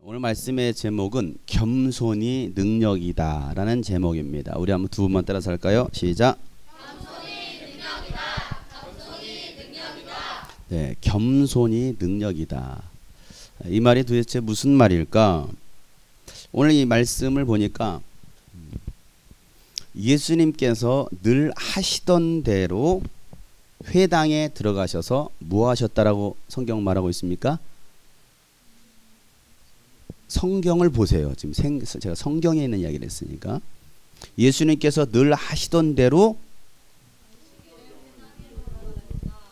오늘 말씀의 제목은 겸손이 능력이다 라는 제목입니다. 우리 한번 두 번만 따라서 할까요? 시작. 겸손이 능력이다. 겸손이 능력이다. 네, 겸손이 능력이다. 이 말이 도대체 무슨 말일까? 오늘 이 말씀을 보니까 예수님께서 늘 하시던 대로 회당에 들어가셔서 뭐 하셨다라고 성경 말하고 있습니까? 성경을 보세요. 지금 제가 성경에 있는 이야기를 했으니까 예수님께서 늘 하시던 대로,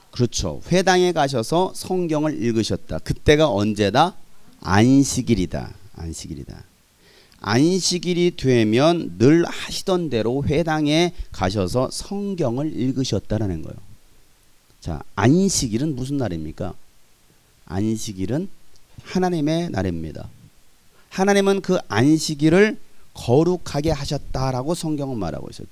그렇죠, 회당에 가셔서 성경을 읽으셨다. 그때가 언제다? 안식일이다. 안식일이다. 안식일이 되면 늘 하시던 대로 회당에 가셔서 성경을 읽으셨다라는 거예요. 자, 안식일은 무슨 날입니까? 안식일은 하나님의 날입니다. 하나님은 그 안식일을 거룩하게 하셨다라고 성경은 말하고 있어요.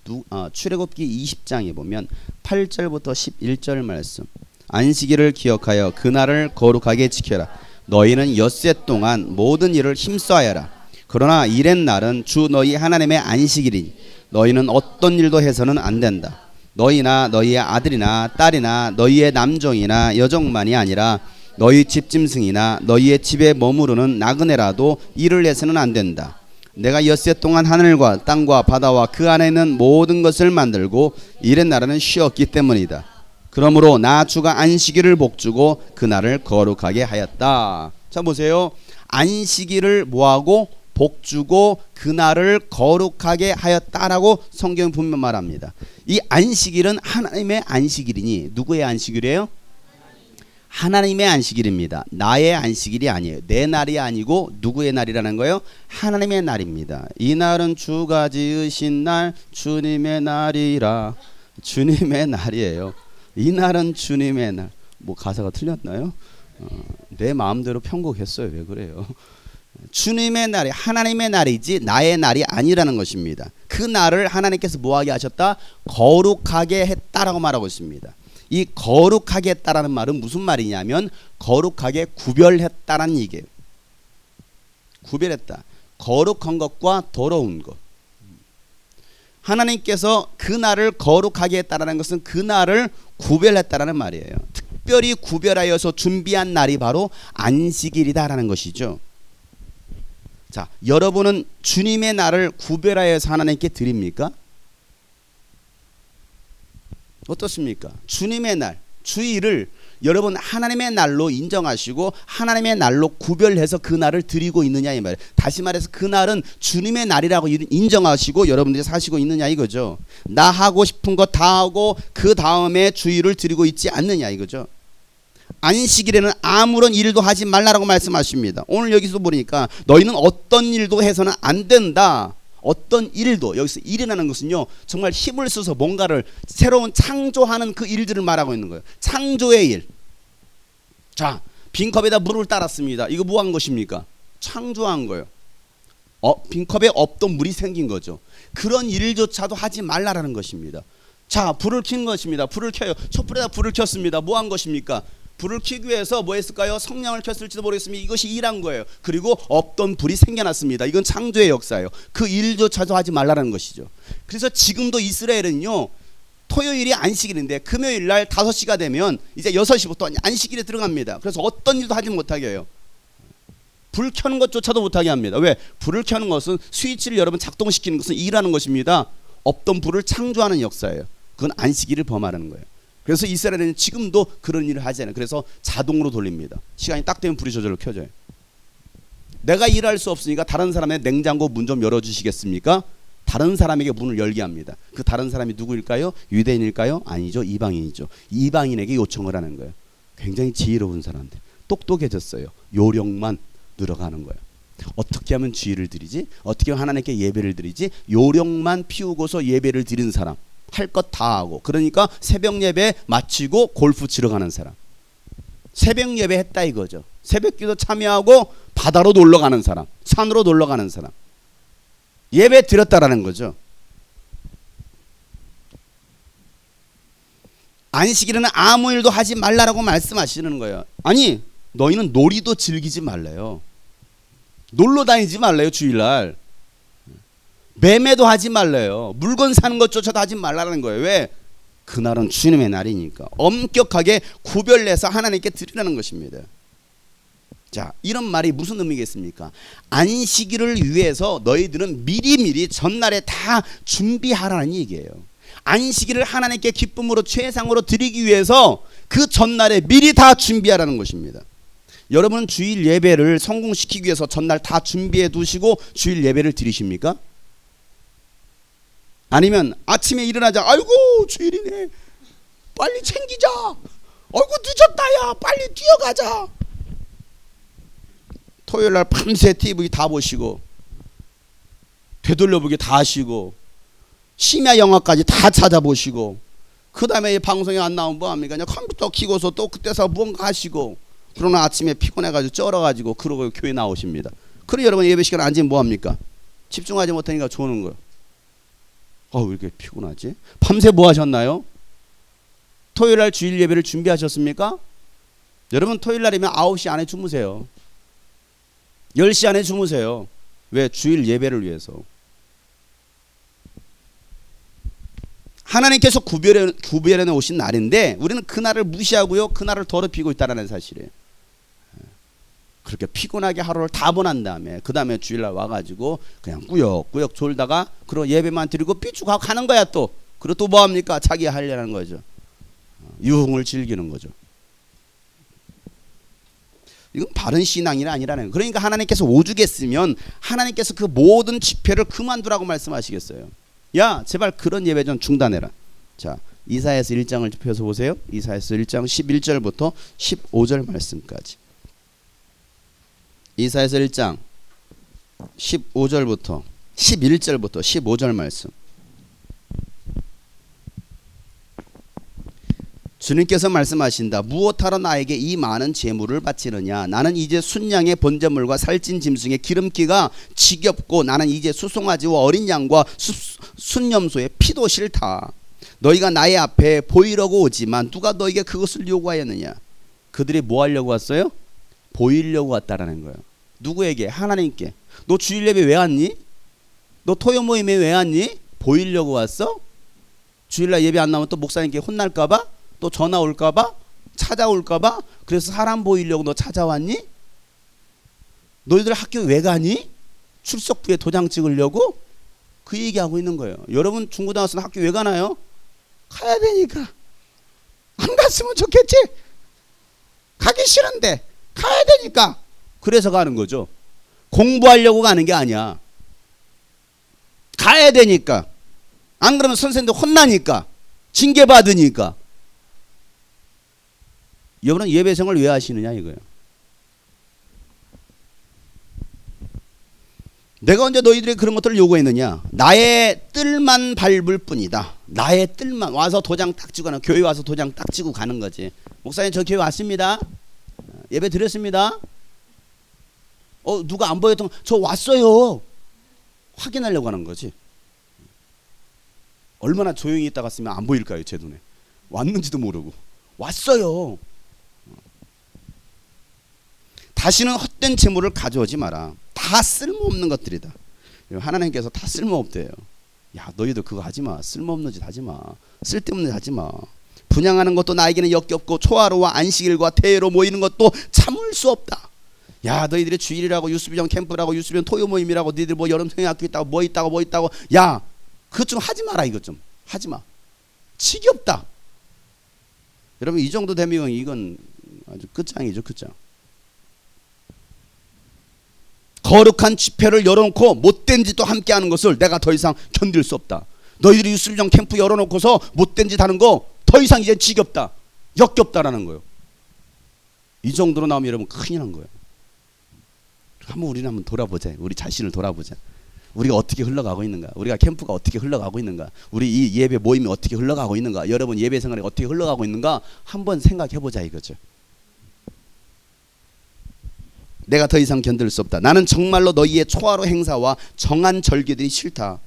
출애굽기 20장에 보면 8절부터 11절 말씀. 안식일을 기억하여 그날을 거룩하게 지켜라. 너희는 엿새 동안 모든 일을 힘써하여라. 그러나 일의 날은 주 너희 하나님의 안식일이니 너희는 어떤 일도 해서는 안 된다. 너희나 너희의 아들이나 딸이나 너희의 남종이나 여종만이 아니라 너희 집짐승이나 너희의 집에 머무르는 나그네라도 일을 해서는 안 된다. 내가 엿새 동안 하늘과 땅과 바다와 그 안에 있는 모든 것을 만들고 일의 날에는 쉬었기 때문이다. 그러므로 나 주가 안식일을 복주고 그날을 거룩하게 하였다. 자, 보세요. 안식일을 뭐하고? 복주고 그날을 거룩하게 하였다라고 성경은 분명 말합니다. 이 안식일은 하나님의 안식일이니 누구의 안식일이에요? 하나님의 안식일입니다. 나의 안식일이 아니에요. 내 날이 아니고 누구의 날이라는 거예요? 하나님의 날입니다. 이 날은 주가 지으신 날, 주님의 날이라. 주님의 날이에요. 이 날은 주님의 날. 뭐 가사가 틀렸나요? 내 마음대로 편곡했어요. 왜 그래요? 주님의 날이 하나님의 날이지 나의 날이 아니라는 것입니다. 그 날을 하나님께서 뭐하게 하셨다? 거룩하게 했다라고 말하고 있습니다. 이 거룩하게 했다라는 말은 무슨 말이냐면 거룩하게 구별했다라는 얘기예요. 구별했다. 거룩한 것과 더러운 것. 하나님께서 그 날을 거룩하게 했다라는 것은 그 날을 구별했다라는 말이에요. 특별히 구별하여서 준비한 날이 바로 안식일이다라는 것이죠. 자, 여러분은 주님의 날을 구별하여서 하나님께 드립니까? 어떻습니까? 주님의 날, 주일을 여러분 하나님의 날로 인정하시고 하나님의 날로 구별해서 그 날을 드리고 있느냐 이 말이에요. 다시 말해서 그 날은 주님의 날이라고 인정하시고 여러분들이 사시고 있느냐 이거죠. 나 하고 싶은 거 다 하고 그 다음에 주일을 드리고 있지 않느냐 이거죠. 안식일에는 아무런 일도 하지 말라라고 말씀하십니다. 오늘 여기서 보니까 너희는 어떤 일도 해서는 안 된다. 어떤 일도, 여기서 일이라는 것은요 정말 힘을 써서 뭔가를 새로운 창조하는 그 일들을 말하고 있는 거예요. 창조의 일. 자, 빈컵에다 물을 따랐습니다. 이거 뭐 한 것입니까? 창조한 거예요. 빈컵에 없던 물이 생긴 거죠. 그런 일조차도 하지 말라라는 것입니다. 자, 불을 킨 것입니다. 불을 켜요. 촛불에다 불을 켰습니다. 뭐 한 것입니까? 불을 켜기 위해서 뭐 했을까요? 성냥을 켰을지도 모르겠습니다. 이것이 일한 거예요. 그리고 없던 불이 생겨났습니다. 이건 창조의 역사예요. 그 일조차도 하지 말라는 것이죠. 그래서 지금도 이스라엘은요 토요일이 안식일인데 금요일 날 5시가 되면 이제 6시부터 안식일에 들어갑니다. 그래서 어떤 일도 하지 못하게 해요. 불 켜는 것조차도 못하게 합니다. 왜? 불을 켜는 것은 스위치를 여러분 작동시키는 것은 일하는 것입니다. 없던 불을 창조하는 역사예요. 그건 안식일을 범하는 거예요. 그래서 이스라엘은 지금도 그런 일을 하지 않아요. 그래서 자동으로 돌립니다. 시간이 딱 되면 불이 저절로 켜져요. 내가 일할 수 없으니까 다른 사람의 냉장고 문 좀 열어주시겠습니까? 다른 사람에게 문을 열게 합니다. 그 다른 사람이 누구일까요? 유대인일까요? 아니죠. 이방인이죠. 이방인에게 요청을 하는 거예요. 굉장히 지혜로운 사람들. 똑똑해졌어요. 요령만 늘어가는 거예요. 어떻게 하면 주의를 드리지? 어떻게 하면 하나님께 예배를 드리지? 요령만 피우고서 예배를 드리는 사람. 할 것 다 하고, 그러니까 새벽 예배 마치고 골프 치러 가는 사람. 새벽 예배 했다 이거죠. 새벽 기도 참여하고 바다로 놀러 가는 사람, 산으로 놀러 가는 사람. 예배 드렸다라는 거죠. 안식일에는 아무 일도 하지 말라라고 말씀하시는 거예요. 아니, 너희는 놀이도 즐기지 말래요. 놀러 다니지 말래요. 주일날 매매도 하지 말래요. 물건 사는 것조차도 하지 말라는 거예요. 왜? 그날은 주님의 날이니까. 엄격하게 구별내서 하나님께 드리라는 것입니다. 자, 이런 말이 무슨 의미겠습니까? 안식일을 위해서 너희들은 미리미리 전날에 다 준비하라는 얘기예요. 안식일을 하나님께 기쁨으로 최상으로 드리기 위해서 그 전날에 미리 다 준비하라는 것입니다. 여러분 주일 예배를 성공시키기 위해서 전날 다 준비해 두시고 주일 예배를 드리십니까? 아니면 아침에 일어나자, 아이고 주일이네, 빨리 챙기자, 아이고 늦었다, 야 빨리 뛰어가자. 토요일날 밤새 TV 다 보시고 되돌려보기 다 하시고 심야 영화까지 다 찾아보시고 그 다음에 방송에 안 나오면 뭐합니까? 그냥 컴퓨터 켜고서 또 그때서 무언가 하시고, 그러나 아침에 피곤해가지고 쩔어가지고 그러고 교회 나오십니다. 그럼 여러분 예배 시간에 앉으면 뭐합니까? 집중하지 못하니까 조는 거예요. 왜 이렇게 피곤하지? 밤새 뭐 하셨나요? 토요일날 주일 예배를 준비하셨습니까? 여러분 토요일날이면 9시 안에 주무세요. 10시 안에 주무세요. 왜? 주일 예배를 위해서. 하나님께서 구별해 놓으신 날인데 우리는 그날을 무시하고요, 그날을 더럽히고 있다는 사실이에요. 그렇게 피곤하게 하루를 다 보낸 다음에 그 다음에 주일날 와가지고 그냥 꾸역꾸역 졸다가 그리고 예배만 드리고 삐죽하고 가는 거야. 또 그리고 또 뭐합니까? 자기 하려는 거죠. 유흥을 즐기는 거죠. 이건 바른 신앙이 아니라는 거예요. 그러니까 하나님께서 오죽했으면 하나님께서 그 모든 집회를 그만두라고 말씀하시겠어요. 야 제발 그런 예배 좀 중단해라. 자, 이사야서 1장을 펴서 보세요. 이사야서 1장 11절부터 15절 말씀까지. 이사야서 1장 15절부터 11절부터 15절 말씀. 주님께서 말씀하신다. 무엇하러 나에게 이 많은 제물을 바치느냐? 나는 이제 순양의 번제물과 살찐 짐승의 기름기가 지겹고 나는 이제 수송아지와 어린 양과 순염소의 피도 싫다. 너희가 나의 앞에 보이려고 오지만 누가 너에게 그것을 요구하였느냐? 그들이 뭐 하려고 왔어요? 보이려고 왔다라는 거예요. 누구에게? 하나님께. 너 주일 예배 왜 왔니? 너 토요 모임에 왜 왔니? 보이려고 왔어? 주일날 예배 안 나오면 또 목사님께 혼날까봐? 또 전화 올까봐? 찾아올까봐? 그래서 사람 보이려고 너 찾아왔니? 너희들 학교 왜 가니? 출석부에 도장 찍으려고? 그 얘기하고 있는 거예요. 여러분 중고등학생 학교 왜 가나요? 가야 되니까. 안 갔으면 좋겠지? 가기 싫은데 가야 되니까. 그래서 가는 거죠. 공부하려고 가는 게 아니야. 가야 되니까. 안 그러면 선생님도 혼나니까. 징계받으니까. 여러분은 예배생활 왜 하시느냐 이거예요. 내가 언제 너희들이 그런 것들을 요구했느냐? 나의 뜰만 밟을 뿐이다. 나의 뜰만 와서 도장 딱 찍고 가는, 교회 와서 도장 딱 찍고 가는 거지. 목사님 저 교회 왔습니다. 예배 드렸습니다. 누가 안 보였던 저 왔어요. 확인하려고 하는 거지. 얼마나 조용히 있다 갔으면 안 보일까요? 제 눈에. 왔는지도 모르고. 왔어요. 다시는 헛된 재물을 가져오지 마라. 다 쓸모없는 것들이다. 하나님께서 다 쓸모없대요. 야 너희도 그거 하지마. 쓸모없는 짓 하지마. 쓸데없는 짓 하지마. 분양하는 것도 나에게는 역겹고 초하루와 안식일과 대회로 모이는 것도 참을 수 없다. 야 너희들이 주일이라고 유수비전 캠프라고 유수비전 토요 모임이라고 너희들 뭐 여름성형학교 있다고 뭐 있다고 야 그것 좀 하지 마라. 이것 좀 하지마. 지겹다. 여러분 이 정도 되면 이건 아주 끝장이죠. 끝장. 거룩한 집회를 열어놓고 못된 짓도 함께 하는 것을 내가 더 이상 견딜 수 없다. 너희들이 유수비전 캠프 열어놓고서 못된 짓 하는 거 더 이상 이제 지겹다. 역겹다라는 거예요. 이 정도로 나오면 여러분 큰일 난 거예요. 우리는 한번 돌아보자. 우리 자신을 돌아보자. 우리가 어떻게 흘러가고 있는가? 우리가 캠프가 어떻게 흘러가고 있는가? 우리 이 예배 모임이 어떻게 흘러가고 있는가? 여러분 예배 생활이 어떻게 흘러가고 있는가? 한번 생각해보자 이거죠. 내가 더 이상 견딜 수 없다. 나는 정말로 너희의 초하루 행사와 정한 절기들이 싫다.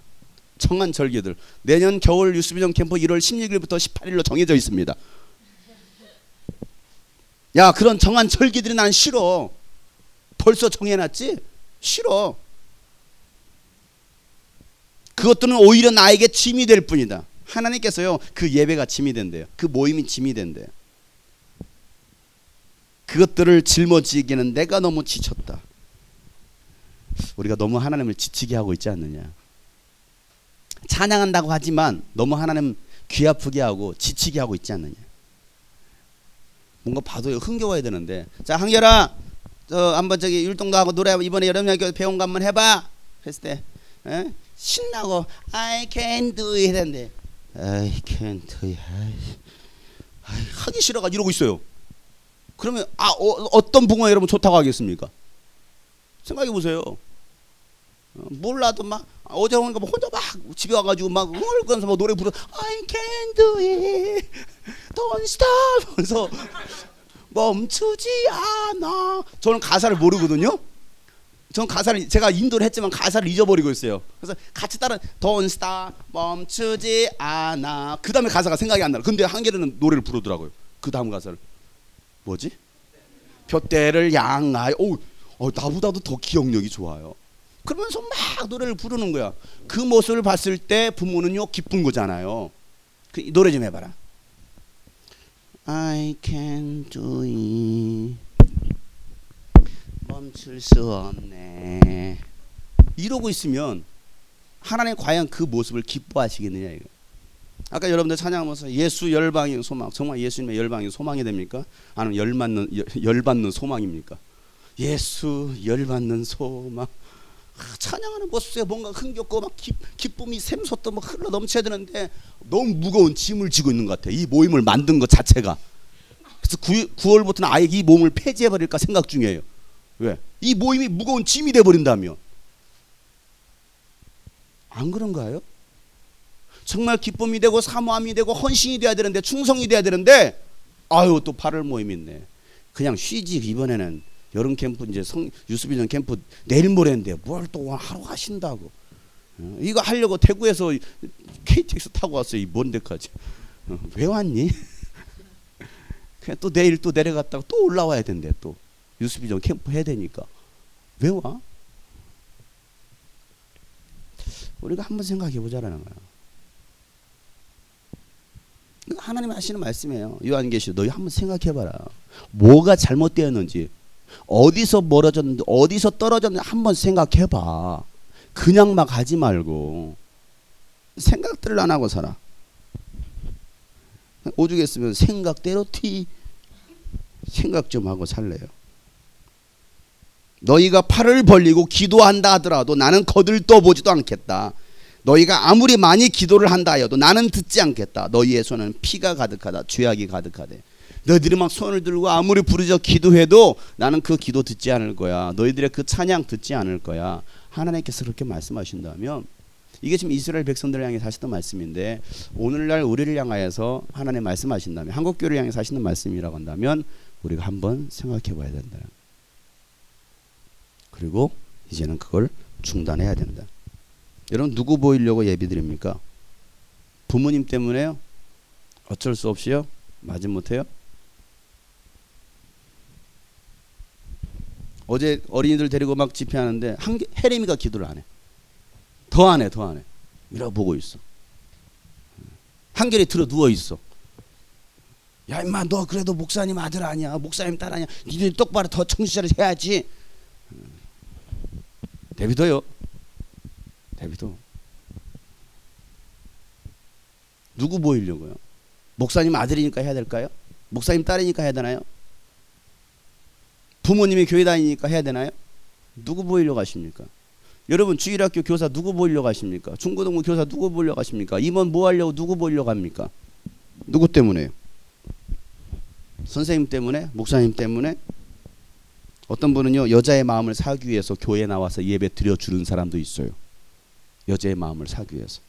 정한 절기들. 내년 겨울 유수비전 캠프 1월 16일부터 18일로 정해져 있습니다. 야 그런 정한 절기들이 난 싫어. 벌써 정해놨지? 싫어. 그것들은 오히려 나에게 짐이 될 뿐이다. 하나님께서요, 그 예배가 짐이 된대요. 그 모임이 짐이 된대요. 그것들을 짊어지기에는 내가 너무 지쳤다. 우리가 너무 하나님을 지치게 하고 있지 않느냐. 찬양한다고 하지만 너무 하나님 귀 아프게 하고 지치게 하고 있지 않느냐. 뭔가 봐도 흥겨워야 되는데. 자, 한결아, 한번 저기 율동도 하고 노래 이번에 여름야교 배운 거 한번 해봐. 했을 때 신나고 I can do it 했는데 I can't do it. 하기 싫어가지고 이러고 있어요. 그러면 어떤 붕어 여러분 좋다고 하겠습니까? 생각해 보세요. 몰라도 막 어제 오니까 혼자 막 집에 와가지고 막 흥얼거리면서 막 노래 부르 I can do it don't stop 하면서 멈추지 않아. 저는 가사를 모르거든요. 저는 가사를 제가 인도를 했지만 가사를 잊어버리고 있어요. 그래서 같이 따라 don't stop 멈추지 않아. 그 다음에 가사가 생각이 안 나요. 근데 한결은 노래를 부르더라고요. 그 다음 가사를 뭐지? 둯대를 향하여. 나보다도 더 기억력이 좋아요. 그러면서 막 노래를 부르는 거야. 그 모습을 봤을 때 부모는요 기쁜 거잖아요. 노래 좀 해봐라. I can do it. 멈출 수 없네. 이러고 있으면 하나님 과연 그 모습을 기뻐하시겠느냐 이거. 아까 여러분들 찬양하면서 예수 열방의 소망, 정말 예수님의 열방이 소망이 됩니까? 아니면 열받는 소망입니까? 예수 열받는 소망. 찬양하는 모습에 뭔가 흥겹고 막 기쁨이 샘솟도 막 흘러 넘쳐야 되는데 너무 무거운 짐을 지고 있는 것 같아. 이 모임을 만든 것 자체가. 그래서 9월부터는 아예 이 몸을 폐지해버릴까 생각 중이에요. 왜? 이 모임이 무거운 짐이 돼버린다면. 안 그런가요? 정말 기쁨이 되고 사모함이 되고 헌신이 돼야 되는데 충성이 돼야 되는데 또 8월 모임 있네. 그냥 쉬지. 이번에는 여름 캠프 이제 유스비전 캠프 내일 모레인데 뭘 또 하루 하신다고. 이거 하려고 대구에서 KTX 타고 왔어요. 이 먼 데까지. 왜 왔니? 그냥 또 내일 또 내려갔다가 또 올라와야 된대. 또 유스비전 캠프 해야 되니까. 왜 와? 우리가 한번 생각해 보자라는 거야. 하나님 하시는 말씀이에요. 요한계시록 너희 한번 생각해 봐라. 뭐가 잘못되었는지, 어디서 멀어졌는지, 어디서 떨어졌는지 한번 생각해 봐. 그냥 막 하지 말고 생각들을 안 하고 살아. 오죽했으면 생각대로 생각 좀 하고 살래요. 너희가 팔을 벌리고 기도한다 하더라도 나는 거들떠보지도 않겠다. 너희가 아무리 많이 기도를 한다 하여도 나는 듣지 않겠다. 너희의 손은 피가 가득하다. 죄악이 가득하대. 너희들이 막 손을 들고 아무리 부르짖어 기도해도 나는 그 기도 듣지 않을 거야. 너희들의 그 찬양 듣지 않을 거야. 하나님께서 그렇게 말씀하신다면, 이게 지금 이스라엘 백성들을 향해서 하시던 말씀인데 오늘날 우리를 향하여서 하나님 말씀하신다면, 한국교회를 향해서 하시는 말씀이라고 한다면 우리가 한번 생각해 봐야 된다. 그리고 이제는 그걸 중단해야 된다. 여러분, 누구 보이려고 예비드립니까? 부모님 때문에요? 어쩔 수 없이요? 마지못해요? 어제 어린이들 데리고 막 집회하는데 혜림이가 기도를 안 해. 더 안 해. 이러고 보고 있어. 한결이 들어 누워 있어. 야 임마, 너 그래도 목사님 아들 아니야, 목사님 딸 아니야. 니들 똑바로 더 정신 차려 해야지. 데비도요. 데비도. 누구 보이려고요? 목사님 아들이니까 해야 될까요? 목사님 딸이니까 해야 되나요? 부모님이 교회 다니니까 해야 되나요? 누구 보이려고 하십니까? 여러분, 주일학교 교사 누구 보이려고 하십니까? 중고등부 교사 누구 보이려고 하십니까? 임원 뭐 하려고 누구 보이려고 합니까? 누구 때문에요? 선생님 때문에? 목사님 때문에? 어떤 분은요, 여자의 마음을 사기 위해서 교회에 나와서 예배 드려주는 사람도 있어요. 여자의 마음을 사기 위해서.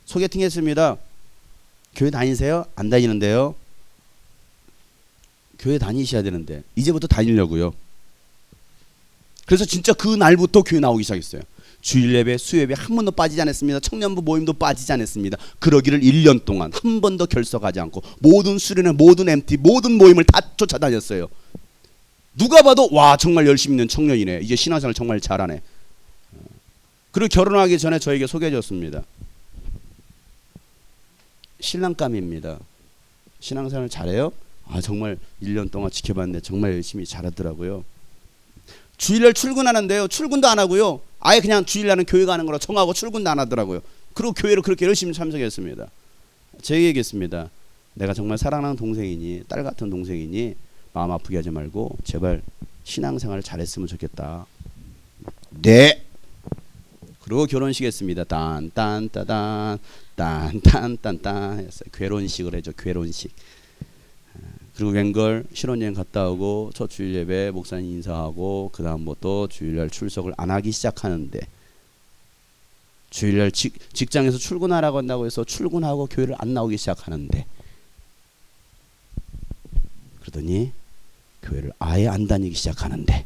소개팅 했습니다. 교회 다니세요? 안 다니는데요. 교회 다니셔야 되는데 이제부터 다니려고요. 그래서 진짜 그 날부터 교회 나오기 시작했어요. 주일 예배, 수요예배 한 번도 빠지지 않았습니다. 청년부 모임도 빠지지 않았습니다. 그러기를 1년 동안 한 번도 결석하지 않고 모든 수련회, 모든 MT, 모든 모임을 다 쫓아다녔어요. 누가 봐도 와 정말 열심히 있는 청년이네. 이제 신앙생활 정말 잘하네. 그리고 결혼하기 전에 저에게 소개해 줬습니다. 신랑감입니다. 신앙생활 잘해요? 아 정말 1년 동안 지켜봤는데 정말 열심히 잘하더라고요. 주일날 출근하는데요. 출근도 안 하고요. 아예 그냥 주일날은 교회 가는 거라 정하고 출근도 안 하더라고요. 그리고 교회를 그렇게 열심히 참석했습니다. 제가 얘기했습니다. 내가 정말 사랑하는 동생이니 딸 같은 동생이니 마음 아프게 하지 말고 제발 신앙생활을 잘했으면 좋겠다. 네. 그리고 결혼식 했습니다. 딴딴따단 딴딴딴딴 했어요. 괴론식을 해줘. 괴론식. 그리고 웬걸 신혼여행 갔다 오고 첫 주일 예배 목사님 인사하고 그 다음부터 주일날 출석을 안 하기 시작하는데 주일날 직장에서 출근하라고 한다고 해서 출근하고 교회를 안 나오기 시작하는데 그러더니 교회를 아예 안 다니기 시작하는데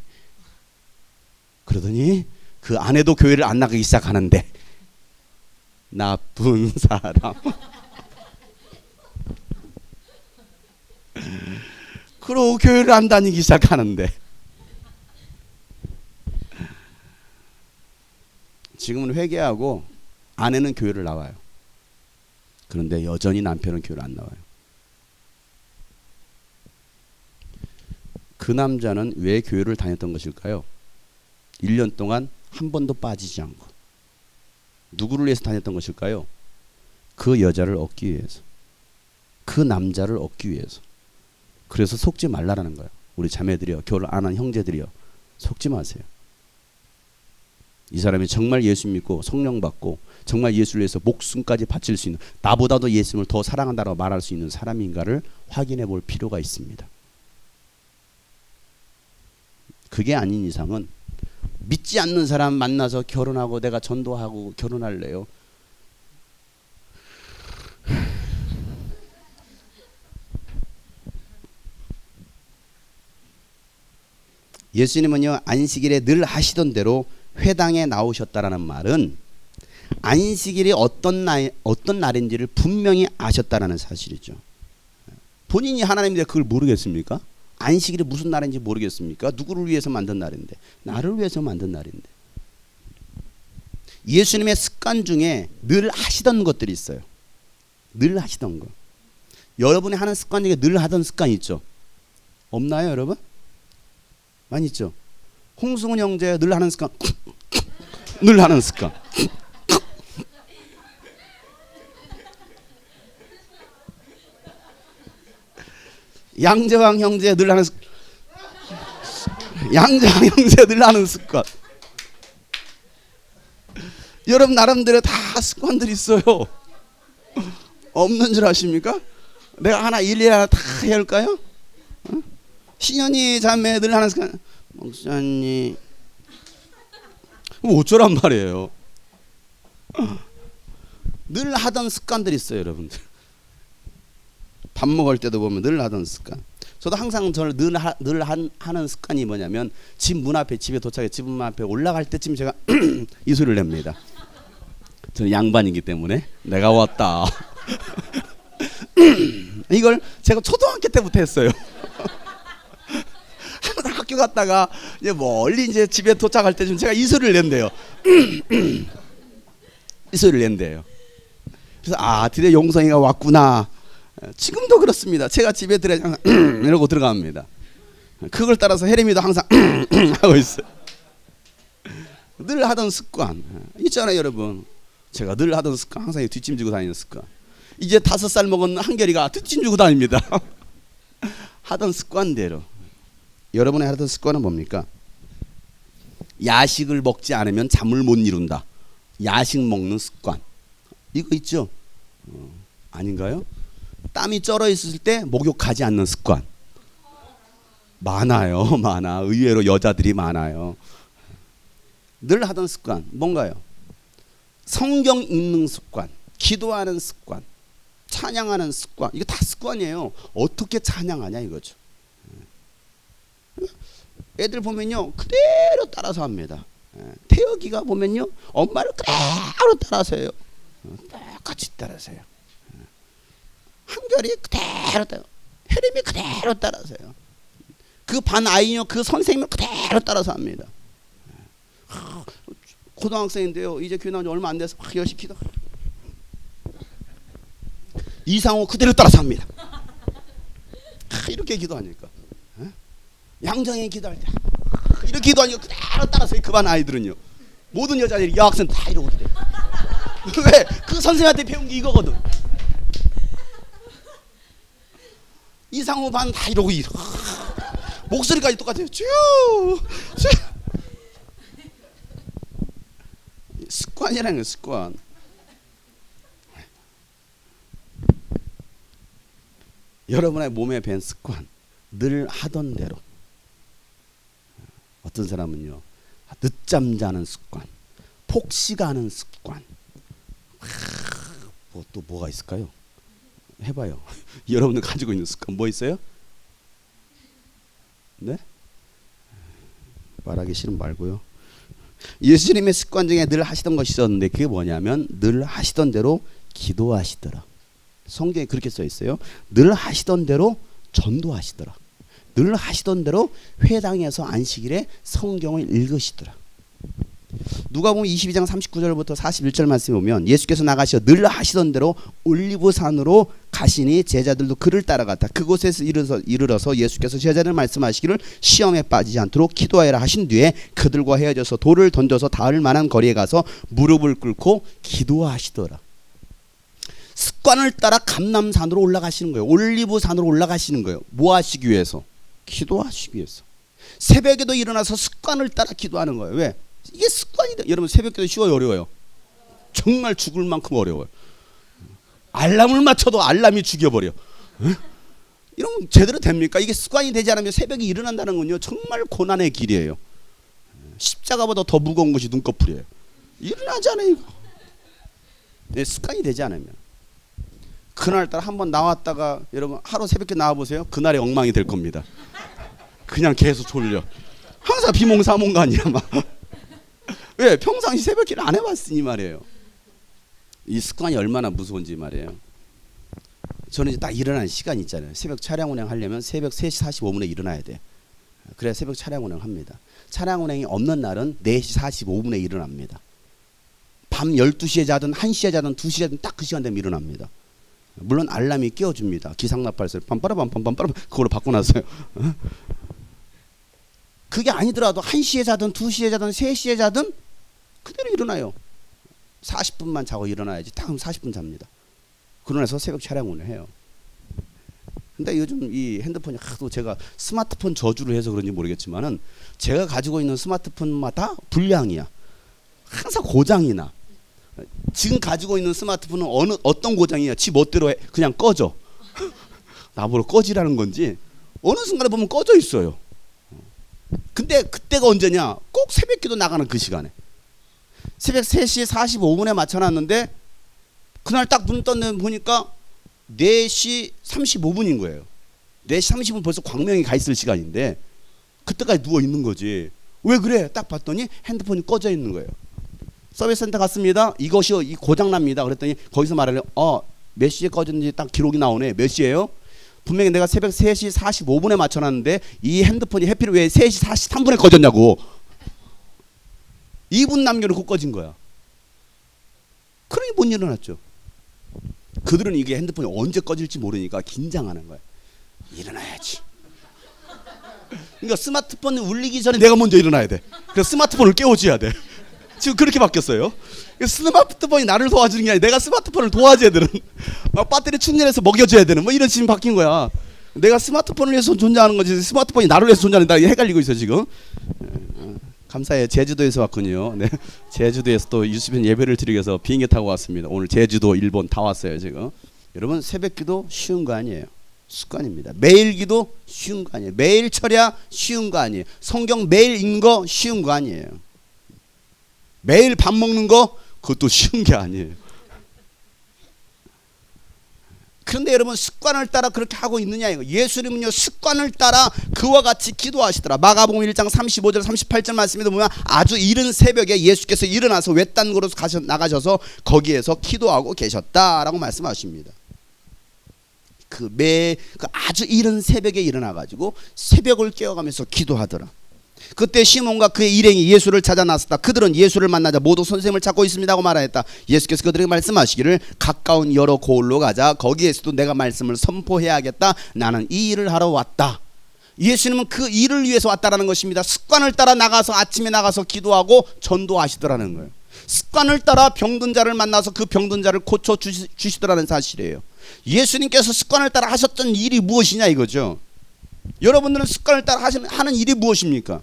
그러더니 그 아내도 교회를 안 나가기 시작하는데 나쁜 사람. 그러고 교회를 안 다니기 시작하는데 지금은 회개하고 아내는 교회를 나와요. 그런데 여전히 남편은 교회를 안 나와요. 그 남자는 왜 교회를 다녔던 것일까요? 1년 동안 한 번도 빠지지 않고 누구를 위해서 다녔던 것일까요? 그 여자를 얻기 위해서, 그 남자를 얻기 위해서. 그래서 속지 말라라는 거예요. 우리 자매들이요, 결혼 안 한 형제들이요, 속지 마세요. 이 사람이 정말 예수 믿고 성령 받고 정말 예수를 위해서 목숨까지 바칠 수 있는, 나보다도 예수님을 더 사랑한다고 말할 수 있는 사람인가를 확인해 볼 필요가 있습니다. 그게 아닌 이상은 믿지 않는 사람 만나서 결혼하고 내가 전도하고 결혼할래요. 예수님은요 안식일에 늘 하시던 대로 회당에 나오셨다라는 말은 안식일이 어떤 날인지를 분명히 아셨다라는 사실이죠. 본인이 하나님인데 그걸 모르겠습니까? 안식일이 무슨 날인지 모르겠습니까? 누구를 위해서 만든 날인데, 나를 위해서 만든 날인데. 예수님의 습관 중에 늘 하시던 것들이 있어요. 늘 하시던 거. 여러분이 하는 습관 중에 늘 하던 습관이 있죠? 없나요 여러분? 많이 있죠? 홍승훈 형제 늘 하는 습관. 늘 하는 습관. 양재왕 형제 늘 하는 습관. 양재왕 형제 늘 하는 습관. 여러분 나름대로 다 습관들이 있어요. 없는 줄 아십니까? 내가 하나 일일이 하나 다 해야 할까요? 어? 신현이 자매 늘 하는 습관. 목사님 어쩌란 말이에요. 늘 하던 습관들이 있어요 여러분들. 밥 먹을 때도 보면 늘 하던 습관. 저도 항상 저를 늘 하는 습관이 뭐냐면 집 문 앞에, 집에 도착해 집 문 앞에 올라갈 때쯤 제가 이 소리를 냅니다. 저는 양반이기 때문에 내가 왔다. 이걸 제가 초등학교 때부터 했어요. 항상 학교 갔다가 이제 멀리 이제 집에 도착할 때쯤 제가 이 소리를 낸대요. 이 소리를 낸대요. 그래서 아 드디어 용성이가 왔구나. 지금도 그렇습니다. 제가 집에 들어가면 이러고 들어갑니다. 그걸 따라서 혜림이도 항상 하고 있어요. 늘 하던 습관 있잖아요 여러분. 제가 늘 하던 습관, 항상 뒷짐지고 다니는 습관. 이제 5살 먹은 한결이가 뒷짐지고 다닙니다. 하던 습관대로. 여러분의 하던 습관은 뭡니까? 야식을 먹지 않으면 잠을 못 이룬다. 야식 먹는 습관. 이거 있죠? 아닌가요? 땀이 쩔어 있을 때 목욕하지 않는 습관. 많아요. 많아. 의외로 여자들이 많아요. 늘 하던 습관 뭔가요? 성경 읽는 습관, 기도하는 습관, 찬양하는 습관. 이게 다 습관이에요. 어떻게 찬양하냐 이거죠. 애들 보면요 그대로 따라서 합니다. 태혁이가 보면요 엄마를 그대로 따라서 해요. 똑같이 따라서 해요. 한결이 그대로 따라, 혜림이 그대로 따라서 해요. 그 반 아이는요 그 선생님을 그대로 따라서 합니다. 고등학생인데요 이제 교회 나온 지 얼마 안 돼서 막 열심히 기도. 이상호 그대로 따라서 합니다. 이렇게 기도하니까. 양정이 기도할 때 이렇게 기도하니까 그대로 따라서 그 반 아이들은요 모든 여자들이 여학생 다 이러고 그래요. 왜? 그 선생님한테 배운 게 이거거든. 이상호 반 다 이러고 목소리까지 똑같아요. 습관이라는 거예요. 습관. 여러분의 몸에 밴 습관 늘 하던 대로. 어떤 사람은요 늦잠 자는 습관, 폭식하는 습관. 또 뭐가 있을까요? 해봐요. 여러분들 가지고 있는 습관 뭐 있어요? 네? 말하기 싫으면 말고요. 예수님의 습관 중에 늘 하시던 것이 있었는데 그게 뭐냐면 늘 하시던 대로 기도하시더라. 성경에 그렇게 써 있어요. 늘 하시던 대로 전도하시더라. 늘 하시던 대로 회당에서 안식일에 성경을 읽으시더라. 누가복음 22장 39절부터 41절 말씀에 보면 예수께서 나가셔 늘 하시던 대로 올리브산으로 가시니 제자들도 그를 따라갔다. 그곳에서 이르러서 예수께서 제자들 말씀하시기를 시험에 빠지지 않도록 기도하여라 하신 뒤에 그들과 헤어져서 돌을 던져서 닿을 만한 거리에 가서 무릎을 꿇고 기도하시더라. 습관을 따라 감람산으로 올라가시는 거예요. 올리브산으로 올라가시는 거예요. 뭐 하시기 위해서? 기도하시기 위해서. 새벽에도 일어나서 습관을 따라 기도하는 거예요. 왜? 이게 습관이다. 여러분 새벽기도 쉬워요 어려워요? 정말 죽을 만큼 어려워요. 알람을 맞춰도 알람이 죽여버려. 이러면 제대로 됩니까? 이게 습관이 되지 않으면 새벽에 일어난다는 건요 정말 고난의 길이에요. 십자가보다 더 무거운 것이 눈꺼풀이에요. 일어나잖아요 이거. 네, 습관이 되지 않으면 그날따라 한번 나왔다가 여러분 하루 새벽에 나와보세요. 그날의 엉망이 될 겁니다. 그냥 계속 졸려. 항상 비몽사몽간이야 막. 왜? 평상시 새벽기를 안 해봤으니 말이에요. 이 습관이 얼마나 무서운지 말이에요. 저는 이제 딱 일어나는 시간이 있잖아요. 새벽 차량 운행하려면 새벽 3시 45분에 일어나야 돼. 그래야 새벽 차량 운행합니다. 차량 운행이 없는 날은 4시 45분에 일어납니다. 밤 12시에 자든 1시에 자든 2시에 자든 딱 그 시간 되면 일어납니다. 물론 알람이 깨워줍니다. 기상나팔소리 빰빠라빰빰빰빠라 그걸로 바꿔놨어요. 그게 아니더라도 1시에 자든 2시에 자든 3시에 자든 그대로 일어나요. 40분만 자고 일어나야지. 딱 그럼 40분 잡니다. 그러나서 새벽 차량운을 해요. 근데 요즘 이 핸드폰이 하도 제가 스마트폰 저주를 해서 그런지 모르겠지만은 제가 가지고 있는 스마트폰마다 불량이야. 항상 고장이 나. 지금 가지고 있는 스마트폰은 어떤 고장이야? 지 멋대로 해. 그냥 꺼져. 나보러 꺼지라는 건지 어느 순간에 보면 꺼져 있어요. 근데 그때가 언제냐? 꼭 새벽기도 나가는 그 시간에. 새벽 3시 45분에 맞춰놨는데 그날 딱 눈 떴는데 보니까 4시 35분인 거예요. 4시 30분 벌써 광명이 가 있을 시간인데 그때까지 누워 있는 거지. 왜 그래? 딱 봤더니 핸드폰이 꺼져 있는 거예요. 서비스 센터 갔습니다. 이것이 고장납니다. 그랬더니 거기서 말하려 몇 시에 꺼졌는지 딱 기록이 나오네. 몇 시에요? 분명히 내가 새벽 3시 45분에 맞춰놨는데 이 핸드폰이 해필 왜 3시 43분에 꺼졌냐고. 2분 남겨놓고 꺼진 거야. 그러니 못 일어났죠. 그들은 이게 핸드폰이 언제 꺼질지 모르니까 긴장하는 거야. 일어나야지. 그러니까 스마트폰이 울리기 전에 내가 먼저 일어나야 돼. 그래서 스마트폰을 깨워줘야 돼. 지금 그렇게 바뀌었어요. 스마트폰이 나를 도와주는 게 아니라 내가 스마트폰을 도와줘야 되는, 막 배터리 충전해서 먹여줘야 되는 뭐 이런 지금 바뀐 거야. 내가 스마트폰을 위해서 존재하는 거지 스마트폰이 나를 위해서 존재하는다. 헷갈리고 있어 지금. 감사해요. 제주도에서 왔군요. 네. 제주도에서 또 유수빈 예배를 드리기 위해서 비행기 타고 왔습니다. 오늘 제주도, 일본 다 왔어요 지금. 여러분 새벽기도 쉬운 거 아니에요. 습관입니다. 매일 기도 쉬운 거 아니에요. 매일 철야 쉬운 거 아니에요. 성경 매일 읽는 거 쉬운 거 아니에요. 매일 밥 먹는 거 그것도 쉬운 게 아니에요. 그런데 여러분 습관을 따라 그렇게 하고 있느냐 이거. 예수님은요 습관을 따라 그와 같이 기도하시더라. 마가복음 1장 35절 38절 말씀에도 보면 아주 이른 새벽에 예수께서 일어나서 외딴 곳으로 나가셔서 거기에서 기도하고 계셨다라고 말씀하십니다. 그 아주 이른 새벽에 일어나 가지고 새벽을 깨어가면서 기도하더라. 그때 시몬과 그의 일행이 예수를 찾아 나섰다. 그들은 예수를 만나자 모두 선생님을 찾고 있습니다 하고 말하였다. 예수께서 그들에게 말씀하시기를 가까운 여러 고을로 가자. 거기에서도 내가 말씀을 선포해야겠다. 나는 이 일을 하러 왔다. 예수님은 그 일을 위해서 왔다라는 것입니다. 습관을 따라 나가서 아침에 나가서 기도하고 전도하시더라는 거예요. 습관을 따라 병든 자를 만나서 그 병든 자를 고쳐 주시더라는 사실이에요. 예수님께서 습관을 따라 하셨던 일이 무엇이냐 이거죠. 여러분들은 습관을 따라 하는 일이 무엇입니까?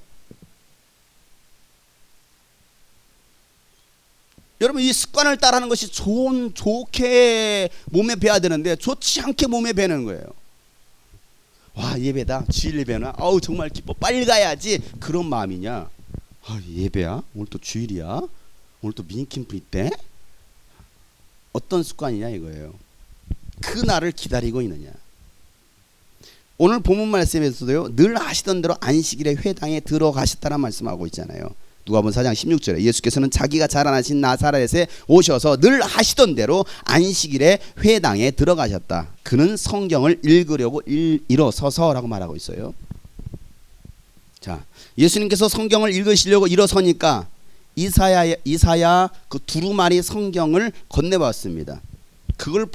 여러분, 이 습관을 따라하는 것이 좋게 몸에 배야 되는데 좋지 않게 몸에 배는 거예요. 와, 예배다, 주일 예배나, 어우 정말 기뻐, 빨리 가야지, 그런 마음이냐? 예배야? 오늘 또 주일이야? 오늘 또 미니캠프 있대? 어떤 습관이냐 이거예요. 그 날을 기다리고 있느냐. 오늘 본문 말씀에서도요, 늘 하시던 대로 안식일에 회당에 들어가셨다는 말씀하고 있잖아요. 누가복음 4장 16절에 예수께서는 자기가 자라나신 나사렛에 오셔서 늘 하시던 대로 안식일에 회당에 들어가셨다. 그는 성경을 읽으려고 일어서서라고 말하고 있어요. 자, 예수님께서 성경을 읽으시려고 일어서니까 이사야 그 두루마리 성경을 건네봤습니다. 그걸